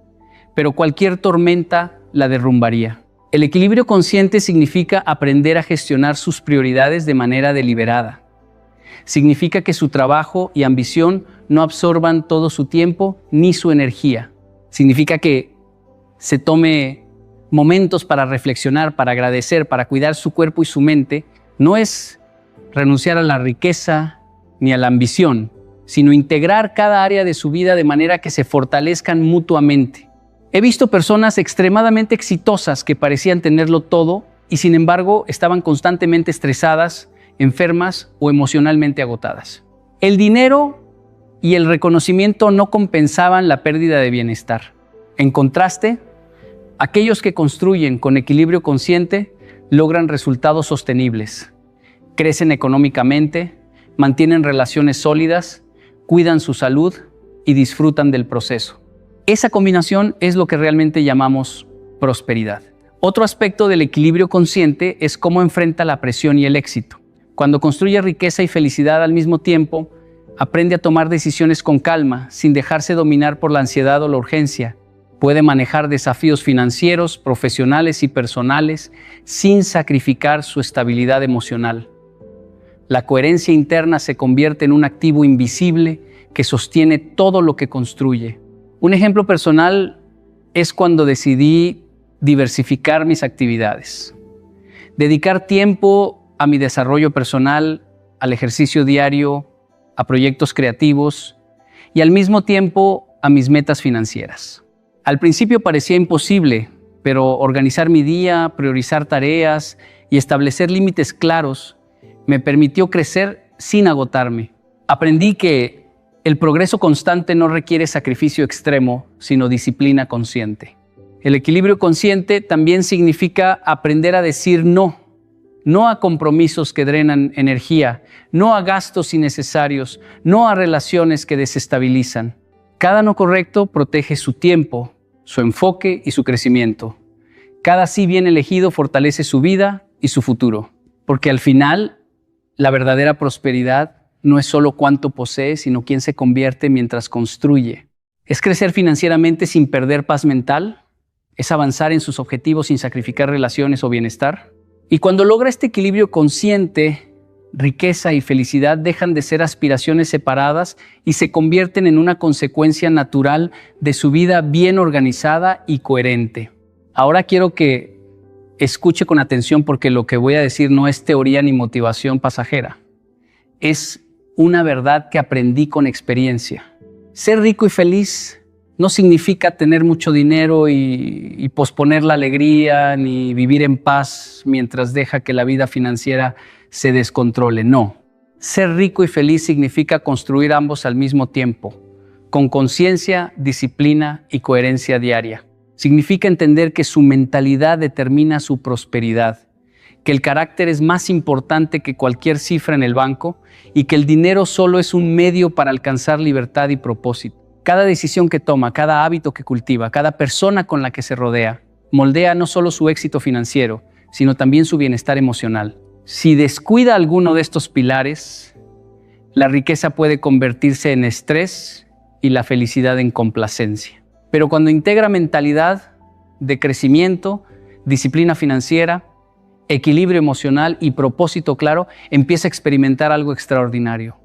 pero cualquier tormenta la derrumbaría. El equilibrio consciente significa aprender a gestionar sus prioridades de manera deliberada. Significa que su trabajo y ambición no absorban todo su tiempo ni su energía. Significa que se tome momentos para reflexionar, para agradecer, para cuidar su cuerpo y su mente. No es renunciar a la riqueza ni a la ambición, sino integrar cada área de su vida de manera que se fortalezcan mutuamente. He visto personas extremadamente exitosas que parecían tenerlo todo y sin embargo estaban constantemente estresadas, enfermas o emocionalmente agotadas. El dinero y el reconocimiento no compensaban la pérdida de bienestar. En contraste, aquellos que construyen con equilibrio consciente logran resultados sostenibles, crecen económicamente, mantienen relaciones sólidas, cuidan su salud y disfrutan del proceso. Esa combinación es lo que realmente llamamos prosperidad. Otro aspecto del equilibrio consciente es cómo enfrenta la presión y el éxito. Cuando construye riqueza y felicidad al mismo tiempo, aprende a tomar decisiones con calma, sin dejarse dominar por la ansiedad o la urgencia. Puede manejar desafíos financieros, profesionales y personales sin sacrificar su estabilidad emocional. La coherencia interna se convierte en un activo invisible que sostiene todo lo que construye. Un ejemplo personal es cuando decidí diversificar mis actividades. Dedicar tiempo a mi desarrollo personal, al ejercicio diario, a proyectos creativos y al mismo tiempo a mis metas financieras. Al principio parecía imposible, pero organizar mi día, priorizar tareas y establecer límites claros me permitió crecer sin agotarme. Aprendí que el progreso constante no requiere sacrificio extremo, sino disciplina consciente. El equilibrio consciente también significa aprender a decir no. No a compromisos que drenan energía, no a gastos innecesarios, no a relaciones que desestabilizan. Cada no correcto protege su tiempo, su enfoque y su crecimiento. Cada sí bien elegido fortalece su vida y su futuro. Porque al final, la verdadera prosperidad no es solo cuánto posee, sino quién se convierte mientras construye. Es crecer financieramente sin perder paz mental, es avanzar en sus objetivos sin sacrificar relaciones o bienestar. Y cuando logra este equilibrio consciente, riqueza y felicidad dejan de ser aspiraciones separadas y se convierten en una consecuencia natural de su vida bien organizada y coherente. Ahora quiero que escuche con atención porque lo que voy a decir no es teoría ni motivación pasajera. Es una verdad que aprendí con experiencia. Ser rico y feliz no significa tener mucho dinero y posponer la alegría ni vivir en paz mientras deja que la vida financiera se descontrole. No. Ser rico y feliz significa construir ambos al mismo tiempo, con conciencia, disciplina y coherencia diaria. Significa entender que su mentalidad determina su prosperidad, que el carácter es más importante que cualquier cifra en el banco y que el dinero solo es un medio para alcanzar libertad y propósito. Cada decisión que toma, cada hábito que cultiva, cada persona con la que se rodea, moldea no solo su éxito financiero, sino también su bienestar emocional. Si descuida alguno de estos pilares, la riqueza puede convertirse en estrés y la felicidad en complacencia. Pero cuando integra mentalidad de crecimiento, disciplina financiera, equilibrio emocional y propósito claro, empieza a experimentar algo extraordinario.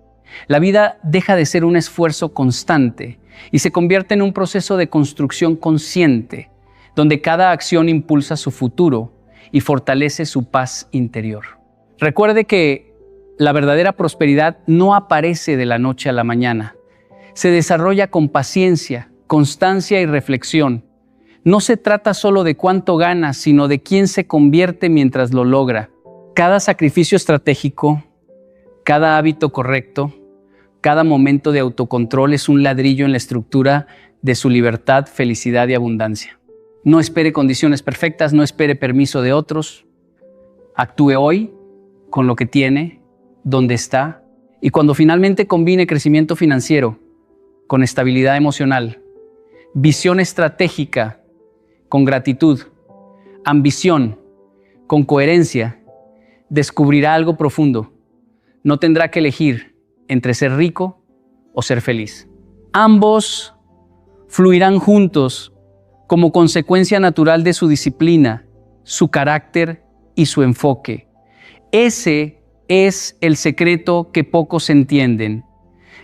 La vida deja de ser un esfuerzo constante y se convierte en un proceso de construcción consciente, donde cada acción impulsa su futuro y fortalece su paz interior. Recuerde que la verdadera prosperidad no aparece de la noche a la mañana. Se desarrolla con paciencia, constancia y reflexión. No se trata solo de cuánto gana, sino de quién se convierte mientras lo logra. Cada sacrificio estratégico, cada hábito correcto, cada momento de autocontrol es un ladrillo en la estructura de su libertad, felicidad y abundancia. No espere condiciones perfectas, no espere permiso de otros. Actúe hoy con lo que tiene, donde está, y cuando finalmente combine crecimiento financiero con estabilidad emocional, visión estratégica con gratitud, ambición con coherencia, descubrirá algo profundo. No tendrá que elegir entre ser rico o ser feliz. Ambos fluirán juntos como consecuencia natural de su disciplina, su carácter y su enfoque. Ese es el secreto que pocos entienden.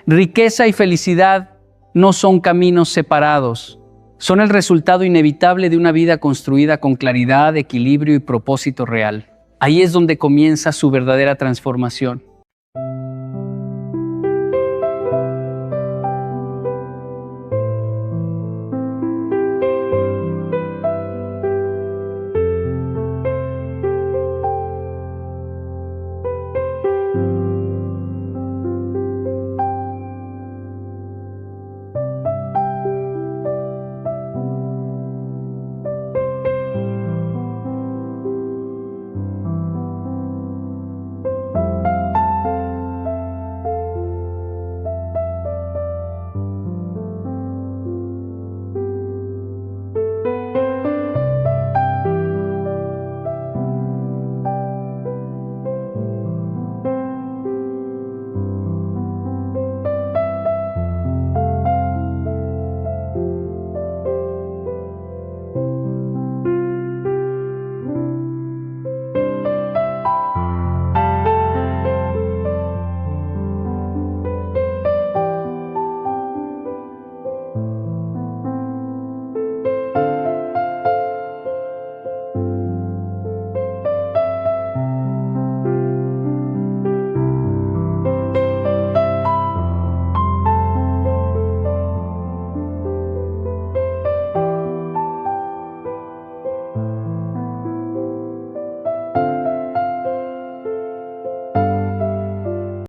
Riqueza y felicidad no son caminos separados. Son el resultado inevitable de una vida construida con claridad, equilibrio y propósito real. Ahí es donde comienza su verdadera transformación.